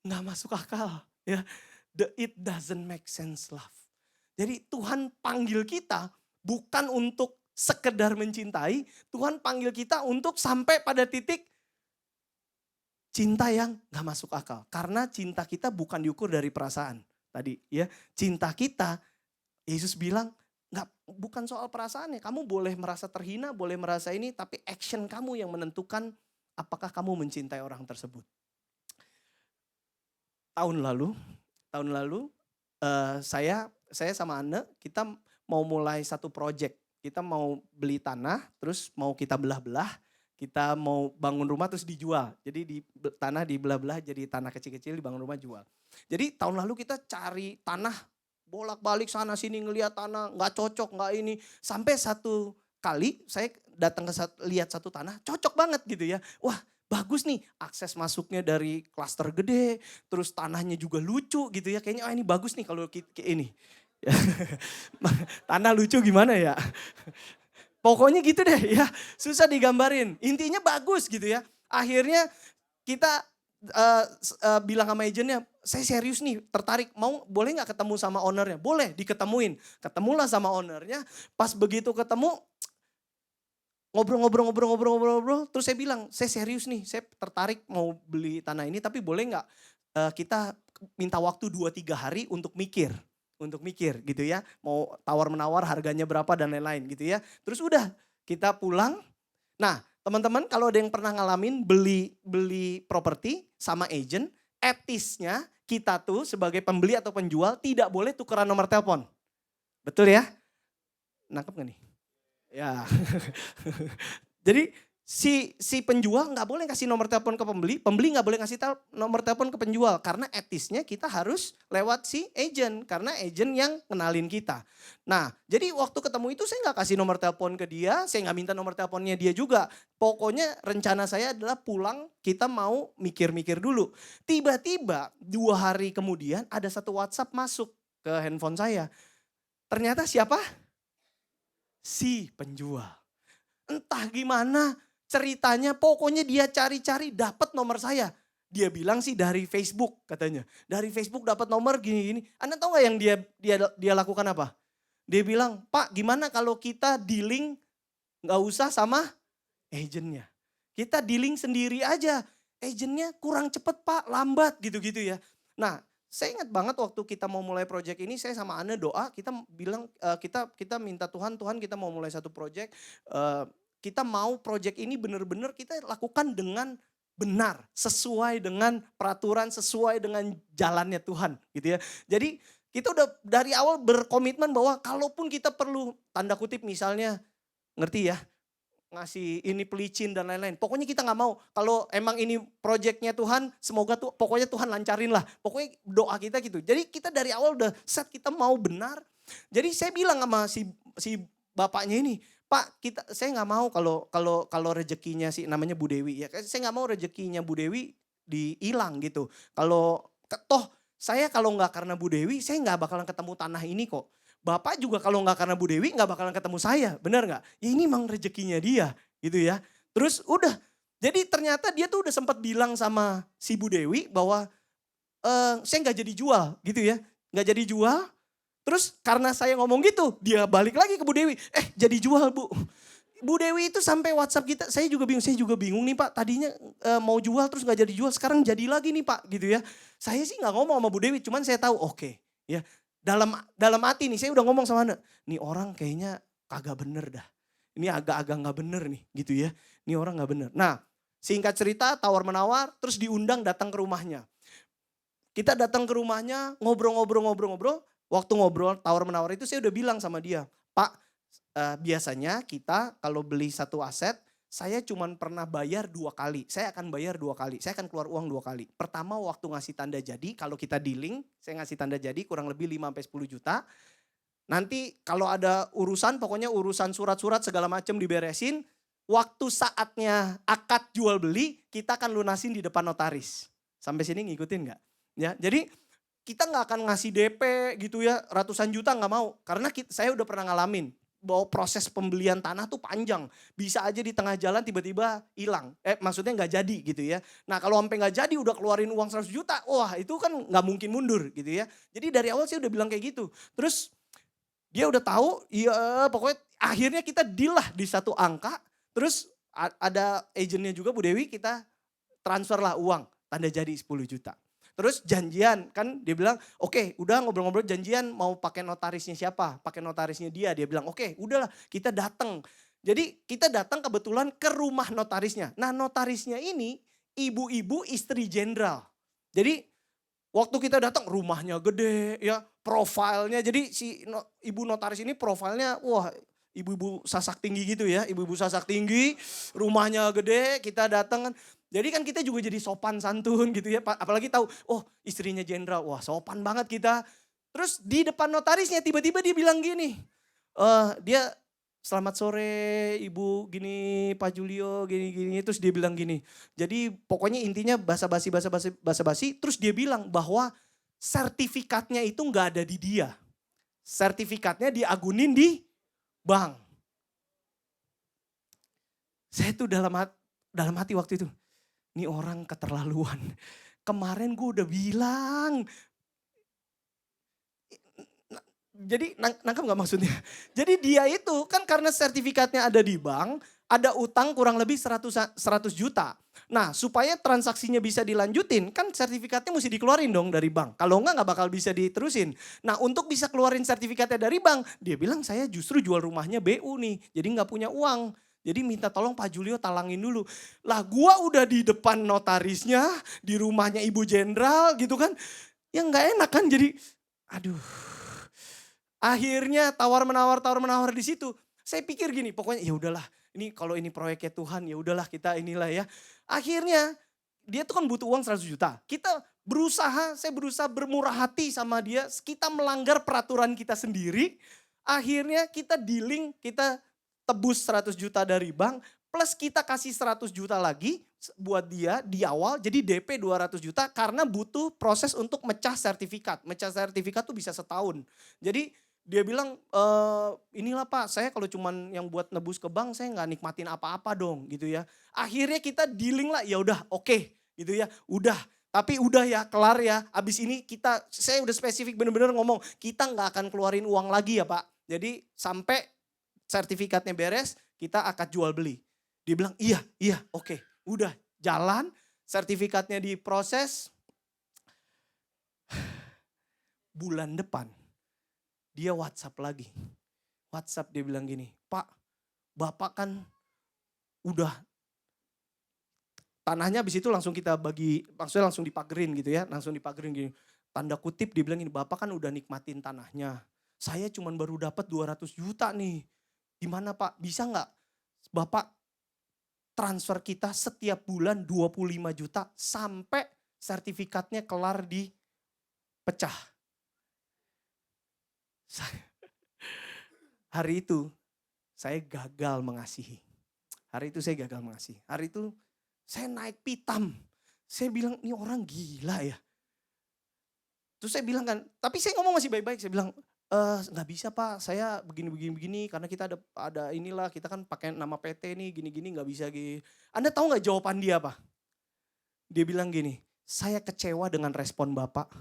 gak masuk akal ya. It doesn't make sense love. Jadi Tuhan panggil kita bukan untuk sekedar mencintai. Tuhan panggil kita untuk sampai pada titik cinta yang gak masuk akal. Karena cinta kita bukan diukur dari perasaan. Tadi ya, cinta kita Yesus bilang bukan soal perasaannya. Kamu boleh merasa terhina, boleh merasa ini. Tapi action kamu yang menentukan apakah kamu mencintai orang tersebut. Tahun lalu saya sama Anne kita mau mulai satu project. Kita mau beli tanah terus mau kita belah-belah. Kita mau bangun rumah terus dijual. Jadi tanah dibelah-belah jadi tanah kecil-kecil dibangun rumah jual. Jadi tahun lalu kita cari tanah bolak-balik sana sini ngelihat tanah gak cocok gak ini. Sampai satu kali saya datang lihat satu tanah cocok banget gitu ya. Wah bagus nih, akses masuknya dari klaster gede, terus tanahnya juga lucu gitu ya. Kayaknya ini bagus nih kalau kayak ini. Tanah lucu gimana ya? Pokoknya gitu deh ya, susah digambarin. Intinya bagus gitu ya. Akhirnya kita bilang sama agentnya, saya serius nih tertarik, boleh gak ketemu sama ownernya? Boleh, diketemuin. Ketemulah sama ownernya, pas begitu ketemu, ngobrol. Terus saya bilang, saya serius nih, saya tertarik mau beli tanah ini, tapi boleh gak kita minta waktu 2-3 hari untuk mikir gitu ya. Mau tawar-menawar harganya berapa dan lain-lain gitu ya. Terus udah kita pulang. Nah teman-teman kalau ada yang pernah ngalamin beli properti sama agent, etisnya kita tuh sebagai pembeli atau penjual tidak boleh tukeran nomor telepon. Betul ya? Nangkep gak nih? Ya. Jadi si penjual nggak boleh kasih nomor telepon ke pembeli, pembeli nggak boleh kasih nomor telepon ke penjual. Karena etisnya kita harus lewat si agent, karena agent yang kenalin kita. Nah, jadi waktu ketemu itu saya nggak kasih nomor telepon ke dia, saya nggak minta nomor teleponnya dia juga. Pokoknya rencana saya adalah pulang kita mau mikir-mikir dulu. Tiba-tiba 2 hari kemudian ada satu WhatsApp masuk ke handphone saya. Ternyata siapa? Si penjual. Entah gimana ceritanya, pokoknya dia cari-cari dapat nomor saya. Dia bilang sih dari Facebook katanya. Dari Facebook dapat nomor gini-gini. Anda tahu nggak yang dia lakukan apa? Dia bilang, "Pak, gimana kalau kita dealing nggak usah sama agentnya. Kita dealing sendiri aja. Agentnya kurang cepet Pak, lambat gitu-gitu ya." Nah, saya ingat banget waktu kita mau mulai project ini, saya sama Ana doa, kita bilang kita minta Tuhan kita mau mulai satu project. Kita mau project ini benar-benar kita lakukan dengan benar, sesuai dengan peraturan, sesuai dengan jalannya Tuhan gitu ya. Jadi kita udah dari awal berkomitmen bahwa kalaupun kita perlu tanda kutip misalnya, ngerti ya, ngasih ini pelicin dan lain-lain. Pokoknya kita nggak mau. Kalau emang ini proyeknya Tuhan, semoga pokoknya Tuhan lancarin lah. Pokoknya doa kita gitu. Jadi kita dari awal udah set kita mau benar. Jadi saya bilang sama si bapaknya ini, "Pak, saya nggak mau kalau rezekinya namanya Bu Dewi ya. Saya nggak mau rezekinya Bu Dewi dihilang gitu. Toh saya kalau nggak karena Bu Dewi, saya nggak bakalan ketemu tanah ini kok. Bapak juga kalau nggak karena Bu Dewi nggak bakalan ketemu saya, benar nggak? Ya ini memang rezekinya dia gitu ya." Terus udah, jadi ternyata dia tuh udah sempat bilang sama si Bu Dewi bahwa saya nggak jadi jual gitu ya, nggak jadi jual. Terus karena saya ngomong gitu, dia balik lagi ke Bu Dewi, jadi jual Bu. Bu Dewi itu sampai WhatsApp kita, saya juga bingung nih Pak, tadinya mau jual terus nggak jadi jual, sekarang jadi lagi nih Pak gitu ya. Saya sih nggak ngomong sama Bu Dewi, cuman saya tahu oke, ya. Dalam hati nih, saya udah ngomong sama Ana, nih orang kayaknya kagak bener dah. Ini agak-agak nggak bener nih gitu ya, ini orang nggak bener. Nah, singkat cerita tawar-menawar, terus diundang datang ke rumahnya. Kita datang ke rumahnya, ngobrol. Waktu ngobrol tawar-menawar itu saya udah bilang sama dia, "Pak, biasanya kita kalau beli satu aset, saya cuman pernah bayar 2 kali. Saya akan bayar 2 kali, saya akan keluar uang 2 kali. Pertama waktu ngasih tanda jadi, kalau kita dealing, saya ngasih tanda jadi kurang lebih 5-10 juta. Nanti kalau ada urusan, pokoknya urusan surat-surat segala macam diberesin. Waktu saatnya akad jual beli, kita akan lunasin di depan notaris." Sampai sini ngikutin nggak? Ya, jadi kita nggak akan ngasih DP gitu ya, ratusan juta nggak mau. Karena saya udah pernah ngalamin bahwa proses pembelian tanah tuh panjang. Bisa aja di tengah jalan tiba-tiba hilang. Maksudnya nggak jadi gitu ya. Nah kalau sampai nggak jadi udah keluarin uang 100 juta, wah itu kan nggak mungkin mundur gitu ya. Jadi dari awal saya udah bilang kayak gitu. Terus dia udah tahu, iya pokoknya akhirnya kita deal lah di satu angka. Terus ada agentnya juga Bu Dewi, kita transfer lah uang, tanda jadi 10 juta. Terus janjian kan dia bilang, "Oke, udah ngobrol-ngobrol janjian mau pakai notarisnya siapa? Pakai notarisnya dia." Dia bilang, "Oke, udahlah kita datang." Jadi kita datang kebetulan ke rumah notarisnya. Nah, notarisnya ini ibu-ibu istri jenderal. Jadi waktu kita datang rumahnya gede ya, profilnya. Jadi si ibu notaris ini profilnya wah ibu-ibu sasak tinggi gitu ya. Ibu-ibu sasak tinggi, rumahnya gede, kita datang kan. Jadi kan kita juga jadi sopan santun gitu ya. Apalagi tahu, oh istrinya jenderal, wah sopan banget kita. Terus di depan notarisnya tiba-tiba dia bilang gini, dia selamat sore Ibu gini Pak Julio gini-gini. Terus dia bilang gini, jadi pokoknya intinya basa-basi. Terus dia bilang bahwa sertifikatnya itu nggak ada di dia. Sertifikatnya diagunin di bank. Saya tuh dalam hati waktu itu, ini orang keterlaluan. Kemarin gue udah bilang. Jadi nangkep gak maksudnya? Jadi dia itu kan karena sertifikatnya ada di bank, ada utang kurang lebih 100 juta. Nah supaya transaksinya bisa dilanjutin, kan sertifikatnya mesti dikeluarin dong dari bank. Kalau enggak bakal bisa diterusin. Nah untuk bisa keluarin sertifikatnya dari bank, dia bilang saya justru jual rumahnya BU nih, jadi gak punya uang. Jadi minta tolong Pak Julio talangin dulu. Lah gua udah di depan notarisnya, di rumahnya Ibu Jenderal gitu kan. Ya gak enak kan jadi, aduh. Akhirnya tawar menawar di situ. Saya pikir gini, pokoknya ya udahlah, ini kalau ini proyeknya Tuhan ya udahlah kita inilah ya. Akhirnya dia tuh kan butuh uang 100 juta. Saya berusaha bermurah hati sama dia. Kita melanggar peraturan kita sendiri. Akhirnya kita dealing, kita tebus 100 juta dari bank. Plus kita kasih 100 juta lagi buat dia di awal. Jadi DP 200 juta karena butuh proses untuk mecah sertifikat. Mecah sertifikat tuh bisa setahun. Jadi dia bilang, inilah Pak, saya kalau cuman yang buat nebus ke bank, saya nggak nikmatin apa-apa dong gitu ya. Akhirnya kita dealing lah, ya udah oke, gitu ya, udah. Tapi udah ya, kelar ya. Abis ini saya udah spesifik bener-bener ngomong, kita nggak akan keluarin uang lagi ya Pak. Jadi sampai sertifikatnya beres, kita akad jual beli. Dia bilang iya oke, udah jalan, sertifikatnya diproses. Bulan depan dia WhatsApp lagi. WhatsApp dia bilang gini, Pak, Bapak kan udah tanahnya habis itu langsung kita bagi, maksudnya langsung dipagerin gitu ya, langsung dipagerin gini. Tanda kutip dia bilang gini, Bapak kan udah nikmatin tanahnya. Saya cuman baru dapat 200 juta nih. Gimana Pak, bisa nggak Bapak transfer kita setiap bulan 25 juta sampai sertifikatnya kelar dipecah. Hari itu saya gagal mengasihi. Hari itu saya naik pitam. Saya bilang ini orang gila ya. Terus saya bilang kan, tapi saya ngomong masih baik-baik. Saya bilang nggak bisa Pak, saya begini karena kita ada inilah, kita kan pakai nama PT nih gini-gini nggak bisa gini. Anda tahu nggak jawaban dia apa? Dia bilang gini, saya kecewa dengan respon Bapak.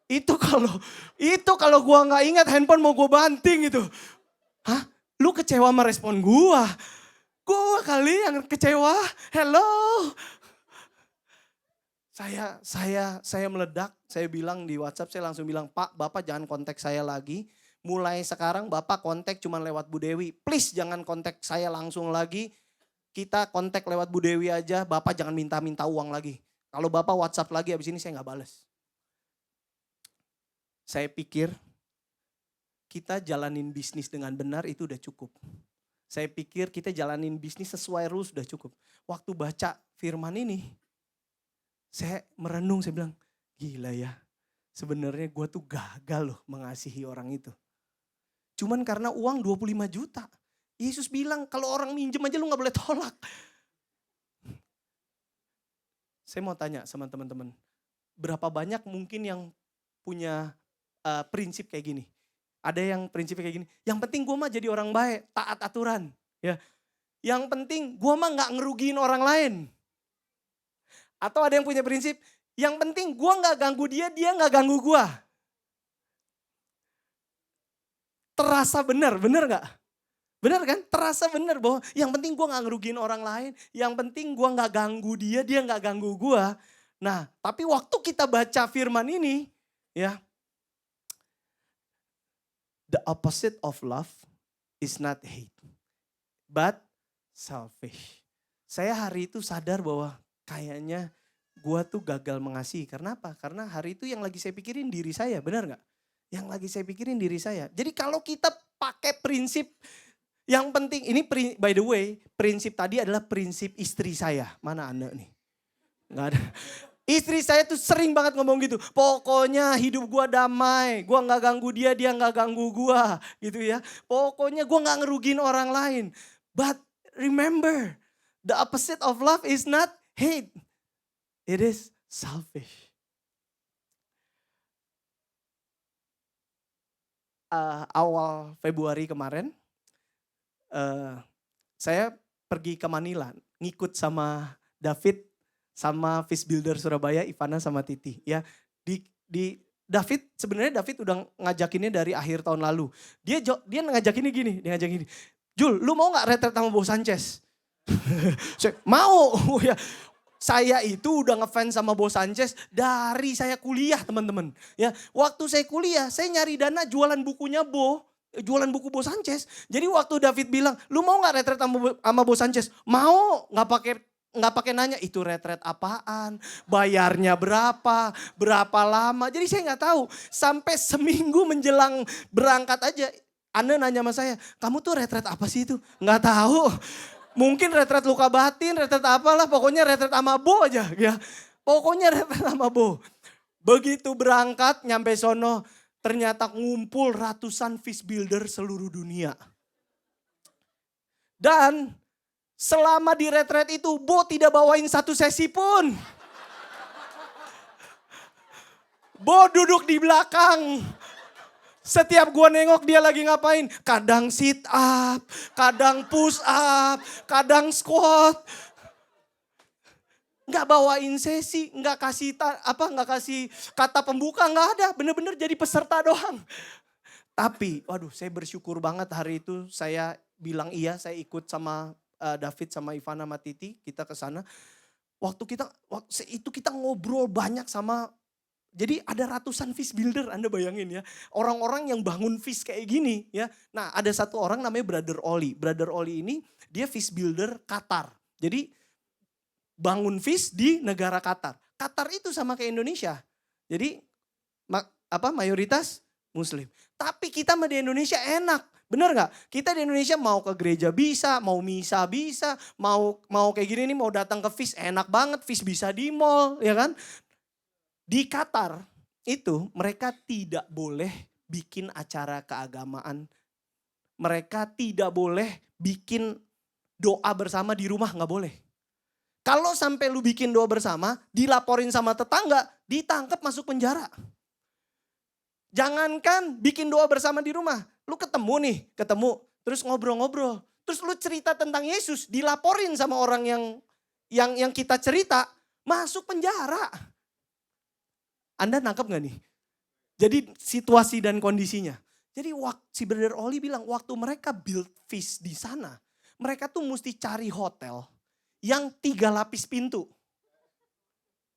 Itu kalau gua nggak ingat handphone mau gua banting itu. Hah? Lu kecewa sama respon gua? Gua kali yang kecewa. Hello. Saya meledak, saya bilang di WhatsApp, saya langsung bilang, Pak, Bapak jangan kontak saya lagi. Mulai sekarang Bapak kontak cuma lewat Bu Dewi. Please jangan kontak saya langsung lagi. Kita kontak lewat Bu Dewi aja, Bapak jangan minta-minta uang lagi. Kalau Bapak WhatsApp lagi habis ini saya nggak balas. Saya pikir kita jalanin bisnis dengan benar itu udah cukup. Saya pikir kita jalanin bisnis sesuai rules sudah cukup. Waktu baca firman ini, saya merenung, saya bilang, gila ya. Sebenarnya gue tuh gagal loh mengasihi orang itu. Cuman karena uang 25 juta. Yesus bilang kalau orang minjem aja lu gak boleh tolak. Saya mau tanya sama teman-teman. Berapa banyak mungkin yang punya prinsip kayak gini. Ada yang prinsipnya kayak gini. Yang penting gue mah jadi orang baik, taat aturan. Ya. Yang penting gue mah gak ngerugiin orang lain. Atau ada yang punya prinsip, yang penting gue gak ganggu dia, dia gak ganggu gue. Terasa benar gak? Benar kan? Terasa benar bahwa yang penting gue gak ngerugiin orang lain. Yang penting gue gak ganggu dia gak ganggu gue. Nah, tapi waktu kita baca firman ini, ya, the opposite of love is not hate, but selfish. Saya hari itu sadar bahwa kayaknya gue tuh gagal mengasihi. Karena apa? Karena hari itu yang lagi saya pikirin diri saya, benar gak? Yang lagi saya pikirin diri saya. Jadi kalau kita pakai prinsip, yang penting, ini by the way, prinsip tadi adalah prinsip istri saya. Mana Anda nih? Gak ada. Istri saya tuh sering banget ngomong gitu. Pokoknya hidup gua damai. Gua gak ganggu dia gak ganggu gua. Gitu ya. Pokoknya gua gak ngerugiin orang lain. But remember, the opposite of love is not hate. It is selfish. Awal Februari kemarin, saya pergi ke Manila. Ngikut sama David, sama Fish Builder Surabaya, Ivana sama Titi. Ya, di David, sebenarnya David udah ngajakinnya dari akhir tahun lalu. Dia ngajakinnya gini, Jul, lu mau gak retret sama Bo Sanchez? Mau. Ya, saya itu udah ngefans sama Bo Sanchez dari saya kuliah, teman-teman. Ya, waktu saya kuliah, saya nyari dana jualan bukunya jualan buku Bo Sanchez. Jadi waktu David bilang, lu mau gak retret sama Bo Sanchez? Mau, nggak pakai nanya itu retret apaan, bayarnya berapa lama. Jadi saya nggak tahu. Sampai seminggu menjelang berangkat aja, Anda nanya sama saya, kamu tuh retret apa sih itu? Nggak tahu. Mungkin retret luka batin, retret apalah, pokoknya retret sama Bo aja ya. Pokoknya retret sama Bo. Begitu berangkat nyampe sono, ternyata ngumpul ratusan fish builder seluruh dunia. Dan selama di retret itu, Bo tidak bawain satu sesi pun. Bo duduk di belakang. Setiap gua nengok dia lagi ngapain. Kadang sit up, kadang push up, kadang squat. Nggak bawain sesi, nggak kasih kata pembuka, nggak ada. Bener-bener jadi peserta doang. Tapi, waduh, saya bersyukur banget hari itu saya bilang iya, saya ikut sama David sama Ivana sama Titi, kita ke sana. Waktu itu kita ngobrol banyak sama, jadi ada ratusan fish builder, Anda bayangin ya. Orang-orang yang bangun fish kayak gini ya. Nah, ada satu orang namanya Brother Oli. Brother Oli ini dia fish builder Qatar. Jadi bangun fish di negara Qatar. Qatar itu sama kayak Indonesia. Jadi mayoritas Muslim. Tapi kita mah di Indonesia enak. Bener gak? Kita di Indonesia mau ke gereja bisa, mau misa bisa, mau kayak gini nih, mau datang ke fish enak banget, fish bisa di mall, ya kan? Di Qatar itu mereka tidak boleh bikin acara keagamaan. Mereka tidak boleh bikin doa bersama di rumah, gak boleh. Kalau sampai lu bikin doa bersama, dilaporin sama tetangga, ditangkap masuk penjara. Jangankan bikin doa bersama di rumah. Lu ketemu, terus ngobrol-ngobrol. Terus lu cerita tentang Yesus, dilaporin sama orang yang kita cerita, masuk penjara. Anda nangkep gak nih? Jadi situasi dan kondisinya. Jadi si Brother Oli bilang, waktu mereka build fish di sana, mereka tuh mesti cari hotel yang 3 lapis pintu.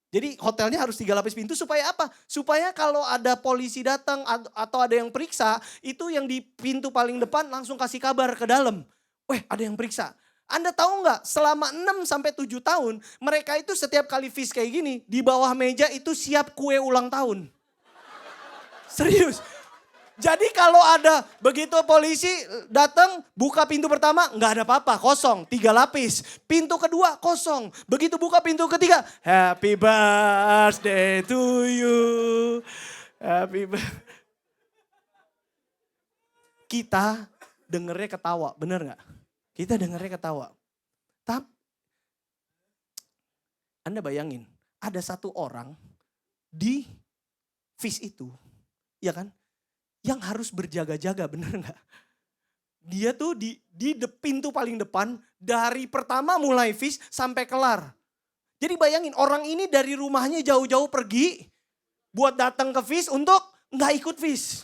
Jadi hotelnya harus 3 lapis pintu supaya apa? Supaya kalau ada polisi datang atau ada yang periksa, itu yang di pintu paling depan langsung kasih kabar ke dalam. Weh, ada yang periksa. Anda tahu nggak? Selama 6 sampai 7 tahun, mereka itu setiap kali fish kayak gini, di bawah meja itu siap kue ulang tahun. Serius. Jadi kalau ada begitu polisi datang buka pintu pertama nggak ada apa-apa, kosong, 3 lapis. Pintu kedua kosong. Begitu buka pintu ketiga, happy birthday to you. Happy birthday. Kita dengernya ketawa, bener nggak? Kita dengernya ketawa. Tapi Anda bayangin, ada satu orang di fish itu, ya kan? Yang harus berjaga-jaga, bener gak? Dia tuh di pintu paling depan, dari pertama mulai fish sampai kelar. Jadi bayangin orang ini dari rumahnya jauh-jauh pergi buat datang ke fish untuk gak ikut fish.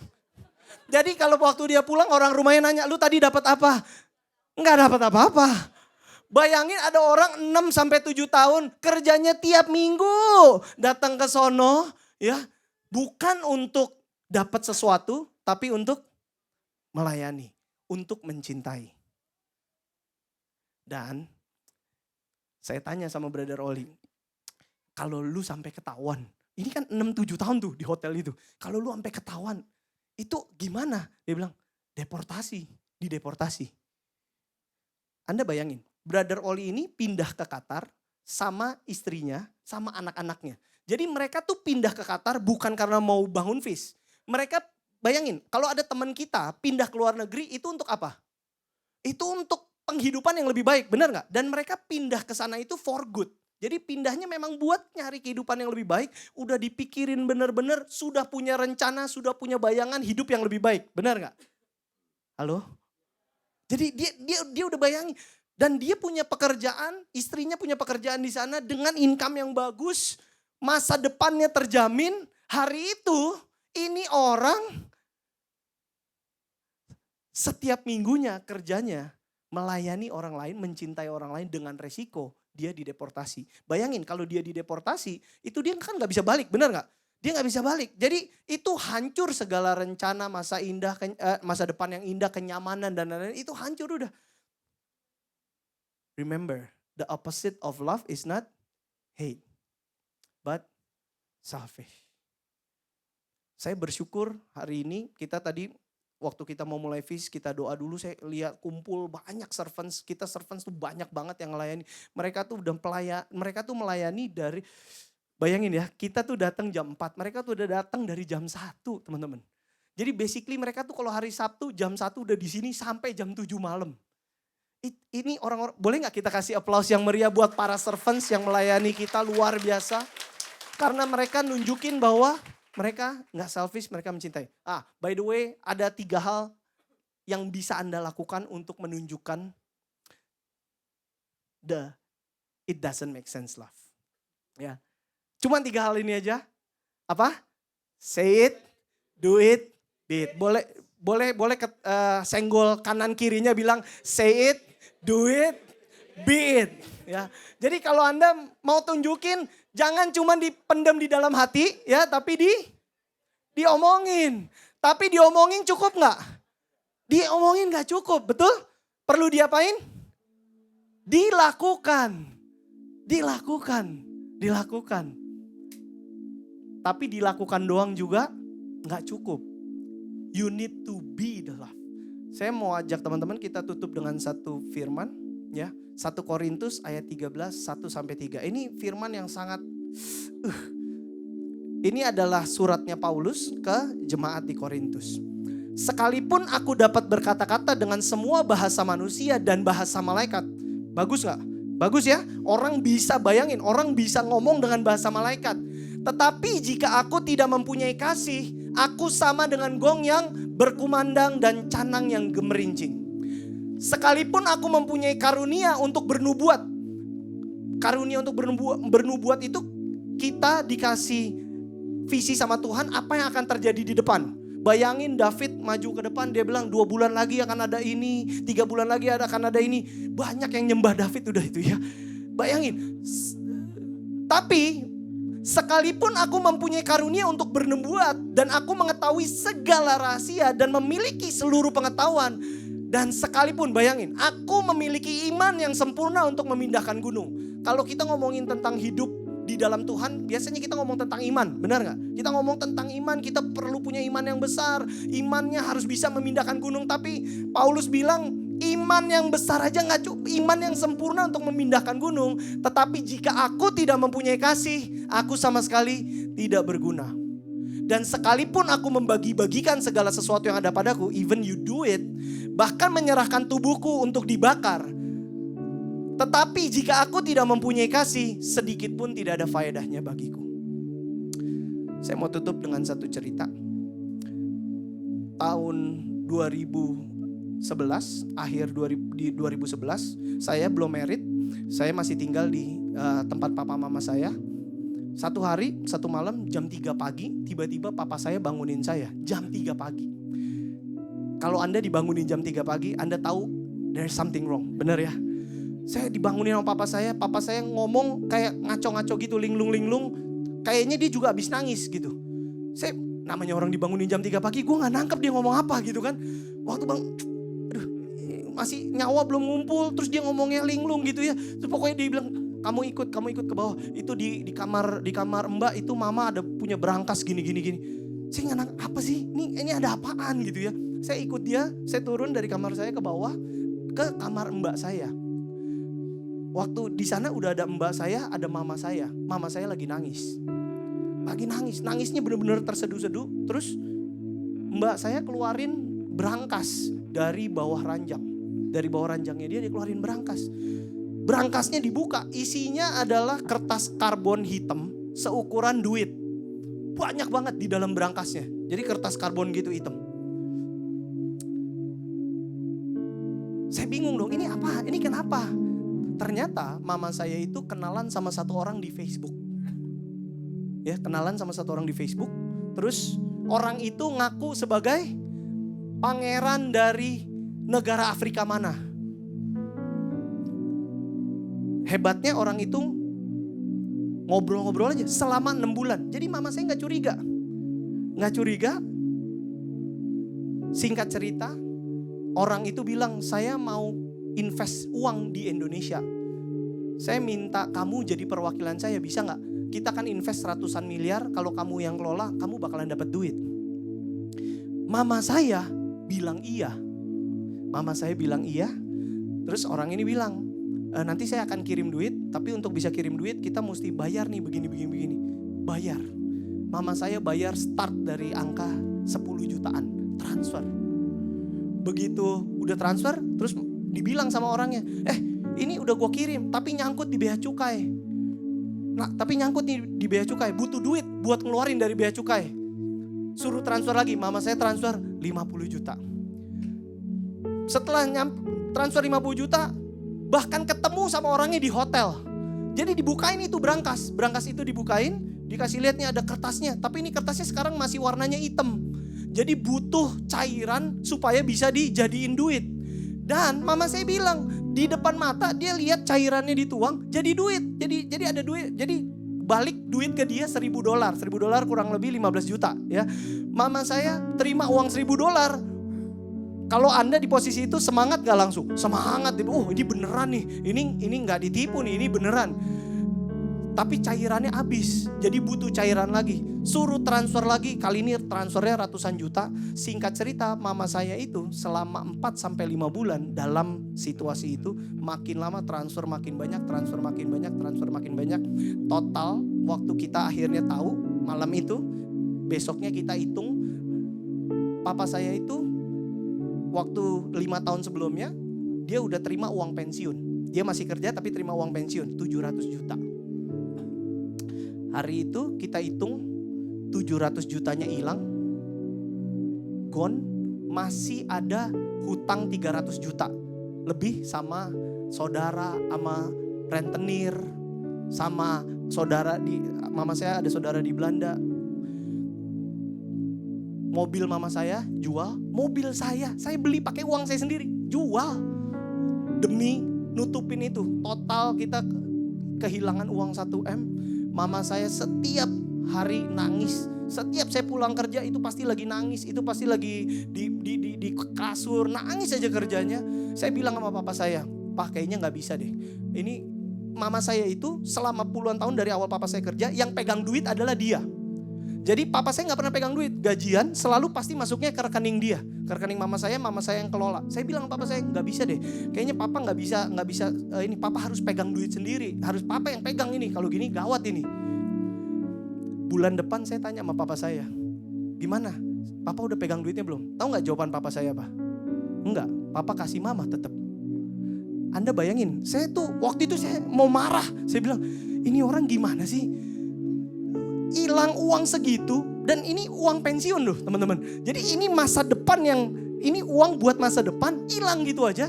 Jadi kalau waktu dia pulang orang rumahnya nanya, lu tadi dapat apa? Gak dapat apa-apa. Bayangin ada orang 6 sampai 7 tahun kerjanya tiap minggu datang ke sono, ya, bukan untuk dapat sesuatu, tapi untuk melayani, untuk mencintai. Dan saya tanya sama Brother Oli, kalau lu sampai ketahuan, ini kan 6-7 tahun tuh di hotel itu. Kalau lu sampai ketahuan, itu gimana? Dia bilang, deportasi, dideportasi. Anda bayangin, Brother Oli ini pindah ke Qatar sama istrinya, sama anak-anaknya. Jadi mereka tuh pindah ke Qatar bukan karena mau bangun fish. Mereka bayangin, kalau ada teman kita pindah ke luar negeri itu untuk apa? Itu untuk penghidupan yang lebih baik, benar gak? Dan mereka pindah ke sana itu for good. Jadi pindahnya memang buat nyari kehidupan yang lebih baik. Udah dipikirin benar-benar, sudah punya rencana, sudah punya bayangan hidup yang lebih baik. Benar gak? Halo? Jadi dia udah bayangin. Dan dia punya pekerjaan, istrinya punya pekerjaan di sana dengan income yang bagus. Masa depannya terjamin. Hari itu ini orang setiap minggunya kerjanya melayani orang lain, mencintai orang lain dengan resiko dia dideportasi. Bayangin kalau dia dideportasi itu dia kan gak bisa balik, benar gak? Dia gak bisa balik. Jadi itu hancur segala rencana masa indah, masa depan yang indah, kenyamanan dan lain-lain itu hancur udah. Remember, the opposite of love is not hate, but selfish. Saya bersyukur hari ini kita tadi waktu kita mau mulai feast, kita doa dulu, saya lihat kumpul banyak servants, kita servants tuh banyak banget yang melayani. Mereka tuh melayani dari, bayangin ya, kita tuh datang jam 4, mereka tuh udah datang dari jam 1, teman-teman. Jadi basically mereka tuh kalau hari Sabtu jam 1 udah di sini sampai jam 7 malam. Ini orang-orang, boleh gak kita kasih aplaus yang meriah buat para servants yang melayani kita, luar biasa. Karena mereka nunjukin bahwa mereka gak selfish, mereka mencintai. By the way, ada 3 hal yang bisa Anda lakukan untuk menunjukkan it doesn't make sense love. Ya, cuman 3 hal ini aja. Apa? Say it, do it, be it. Boleh senggol kanan kirinya bilang say it, do it, be it. Ya. Jadi kalau Anda mau tunjukin, jangan cuma dipendam di dalam hati, ya, tapi diomongin. Tapi diomongin cukup nggak? Diomongin nggak cukup, betul? Perlu diapain? Dilakukan. Tapi dilakukan doang juga nggak cukup. You need to be the love. Saya mau ajak teman-teman kita tutup dengan satu firman, ya. 1 Korintus ayat 13, 1-3. Ini firman yang sangat, ini adalah suratnya Paulus ke jemaat di Korintus. Sekalipun aku dapat berkata-kata dengan semua bahasa manusia dan bahasa malaikat. Bagus gak? Bagus ya? Orang bisa bayangin, orang bisa ngomong dengan bahasa malaikat. Tetapi jika aku tidak mempunyai kasih, aku sama dengan gong yang berkumandang dan canang yang gemerincing. Sekalipun aku mempunyai karunia untuk bernubuat. Karunia untuk bernubuat itu kita dikasih visi sama Tuhan apa yang akan terjadi di depan. Bayangin David maju ke depan, dia bilang 2 bulan lagi akan ada ini, 3 bulan lagi akan ada ini. Banyak yang nyembah David udah itu ya. Bayangin. Tapi sekalipun aku mempunyai karunia untuk bernubuat dan aku mengetahui segala rahasia dan memiliki seluruh pengetahuan. Dan sekalipun bayangin, aku memiliki iman yang sempurna untuk memindahkan gunung. Kalau kita ngomongin tentang hidup di dalam Tuhan, biasanya kita ngomong tentang iman, benar gak? Kita ngomong tentang iman, kita perlu punya iman yang besar. Imannya harus bisa memindahkan gunung. Tapi Paulus bilang, iman yang besar aja gak cukup, iman yang sempurna untuk memindahkan gunung. Tetapi jika aku tidak mempunyai kasih, aku sama sekali tidak berguna. Dan sekalipun aku membagi-bagikan segala sesuatu yang ada padaku, even you do it, bahkan menyerahkan tubuhku untuk dibakar. Tetapi jika aku tidak mempunyai kasih, sedikit pun tidak ada faedahnya bagiku. Saya mau tutup dengan satu cerita. Tahun 2011, akhir 2011, saya belum married. Saya masih tinggal di tempat papa mama saya. Satu hari, satu malam jam 3 pagi, tiba-tiba papa saya bangunin saya. Jam 3 pagi. Kalau Anda dibangunin jam 3 pagi, Anda tahu there's something wrong. Benar ya? Saya dibangunin sama papa saya ngomong kayak ngaco-ngaco gitu, linglung-linglung. Kayaknya dia juga habis nangis gitu. Saya, namanya orang dibangunin jam 3 pagi, gue gak nangkep dia ngomong apa gitu kan. Waktu masih nyawa belum ngumpul, terus dia ngomongnya linglung gitu ya. Terus pokoknya dia bilang, kamu ikut ke bawah. Itu di kamar Mbak itu mama ada punya berangkas gini. Saya nggak nangkep apa sih? Ini ada apaan gitu ya. Saya ikut dia, saya turun dari kamar saya ke bawah ke kamar Mbak saya. Waktu di sana udah ada Mbak saya, ada mama saya. Mama saya lagi nangis. Nangisnya benar-benar terseduh-seduh. Terus Mbak saya keluarin berangkas dari bawah ranjang. Dari bawah ranjangnya dia keluarin berangkas. Berangkasnya dibuka, isinya adalah kertas karbon hitam seukuran duit. Banyak banget di dalam berangkasnya. Jadi kertas karbon gitu hitam. Saya bingung dong, ini apa? Ini kenapa? Ternyata mama saya itu kenalan sama satu orang di Facebook. Ya, kenalan sama satu orang di Facebook. Terus orang itu ngaku sebagai pangeran dari negara Afrika mana. Hebatnya orang itu ngobrol-ngobrol aja selama 6 bulan. Jadi mama saya gak curiga. Singkat cerita, orang itu bilang, saya mau invest uang di Indonesia. Saya minta kamu jadi perwakilan saya, bisa gak? Kita kan invest ratusan miliar, kalau kamu yang kelola, kamu bakalan dapat duit. Mama saya bilang iya. Mama saya bilang iya. Terus orang ini bilang, nanti saya akan kirim duit, tapi untuk bisa kirim duit kita mesti bayar nih begini. Bayar. Mama saya bayar start dari angka 10 jutaan, transfer. Begitu udah transfer, terus dibilang sama orangnya, ini udah gua kirim, tapi nyangkut di bea cukai. Nah, tapi nyangkut di bea cukai, butuh duit buat ngeluarin dari bea cukai. Suruh transfer lagi, mama saya transfer 50 juta. Setelah transfer 50 juta, bahkan ketemu sama orangnya di hotel. Jadi dibukain itu berangkas itu dibukain, dikasih lihat nih ada kertasnya, tapi ini kertasnya sekarang masih warnanya hitam. Jadi butuh cairan supaya bisa dijadiin duit. Dan mama saya bilang, di depan mata dia lihat cairannya dituang jadi duit. Jadi ada duit. Jadi balik duit ke dia $1.000. $1.000 kurang lebih 15 juta ya. Mama saya terima uang $1.000. Kalau Anda di posisi itu semangat gak langsung? Semangat, ini beneran nih. Ini gak ditipu nih, ini beneran. Tapi cairannya habis, jadi butuh cairan lagi. Suruh transfer lagi, kali ini transfernya ratusan juta. Singkat cerita, mama saya itu selama 4-5 bulan dalam situasi itu, makin lama transfer makin banyak. Total waktu kita akhirnya tahu malam itu, besoknya kita hitung, papa saya itu waktu 5 tahun sebelumnya, dia udah terima uang pensiun. Dia masih kerja tapi terima uang pensiun, 700 juta. Hari itu kita hitung 700 jutanya hilang, gone, masih ada hutang 300 juta lebih sama saudara, sama rentenir, sama saudara mama saya ada saudara di Belanda. Mobil mama saya jual, mobil saya beli pakai uang saya sendiri, jual demi nutupin itu. Total kita kehilangan uang 1M. Mama saya setiap hari nangis. Setiap saya pulang kerja itu pasti lagi nangis. Itu pasti lagi di kasur. Nangis aja kerjanya. Saya bilang sama papa saya, "Pak, kayaknya gak bisa deh. Ini mama saya itu selama puluhan tahun dari awal papa saya kerja, yang pegang duit adalah dia. Jadi papa saya gak pernah pegang duit. Gajian selalu pasti masuknya ke rekening dia. Ke rekening mama saya yang kelola. Saya bilang papa saya, gak bisa deh. Kayaknya papa gak bisa ini papa harus pegang duit sendiri. Harus papa yang pegang ini. Kalau gini gawat ini. Bulan depan saya tanya sama papa saya, gimana? Papa udah pegang duitnya belum? Tahu gak jawaban papa saya apa? Enggak, papa kasih mama tetap. Anda bayangin, saya tuh waktu itu saya mau marah. Saya bilang, ini orang gimana sih? Hilang uang segitu dan ini uang pensiun loh teman-teman. Jadi ini masa depan ini uang buat masa depan hilang gitu aja.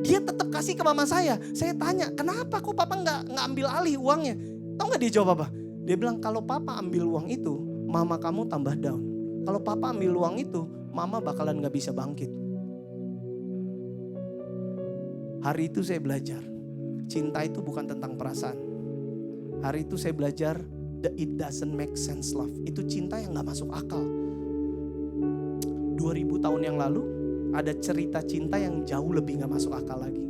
Dia tetap kasih ke mama saya. Saya tanya, kenapa kok papa nggak ambil alih uangnya? Tahu nggak dia jawab apa? Dia bilang, kalau papa ambil uang itu, mama kamu tambah down. Kalau papa ambil uang itu, mama bakalan gak bisa bangkit. Hari itu saya belajar, cinta itu bukan tentang perasaan. Hari itu saya belajar, it doesn't make sense love. Itu cinta yang gak masuk akal. 2000 tahun yang lalu, ada cerita cinta yang jauh lebih gak masuk akal lagi.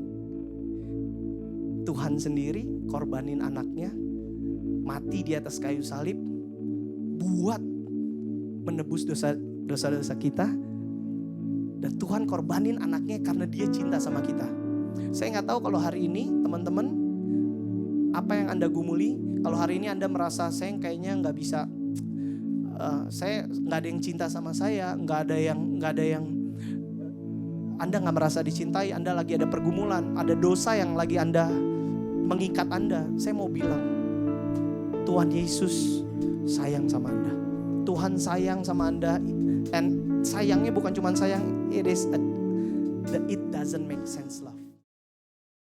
Tuhan sendiri korbanin anaknya, mati di atas kayu salib buat menebus dosa-dosa kita. Dan Tuhan korbanin anaknya karena dia cinta sama kita. Saya gak tahu kalau hari ini teman-teman, apa yang Anda gumuli. Kalau hari ini Anda merasa saya kayaknya gak bisa, saya gak ada yang cinta sama saya, gak ada yang Anda gak merasa dicintai, Anda lagi ada pergumulan, ada dosa yang lagi Anda mengikat Anda. Saya mau bilang, Tuhan Yesus sayang sama Anda. Tuhan sayang sama Anda. And sayangnya bukan cuma sayang, it doesn't make sense love.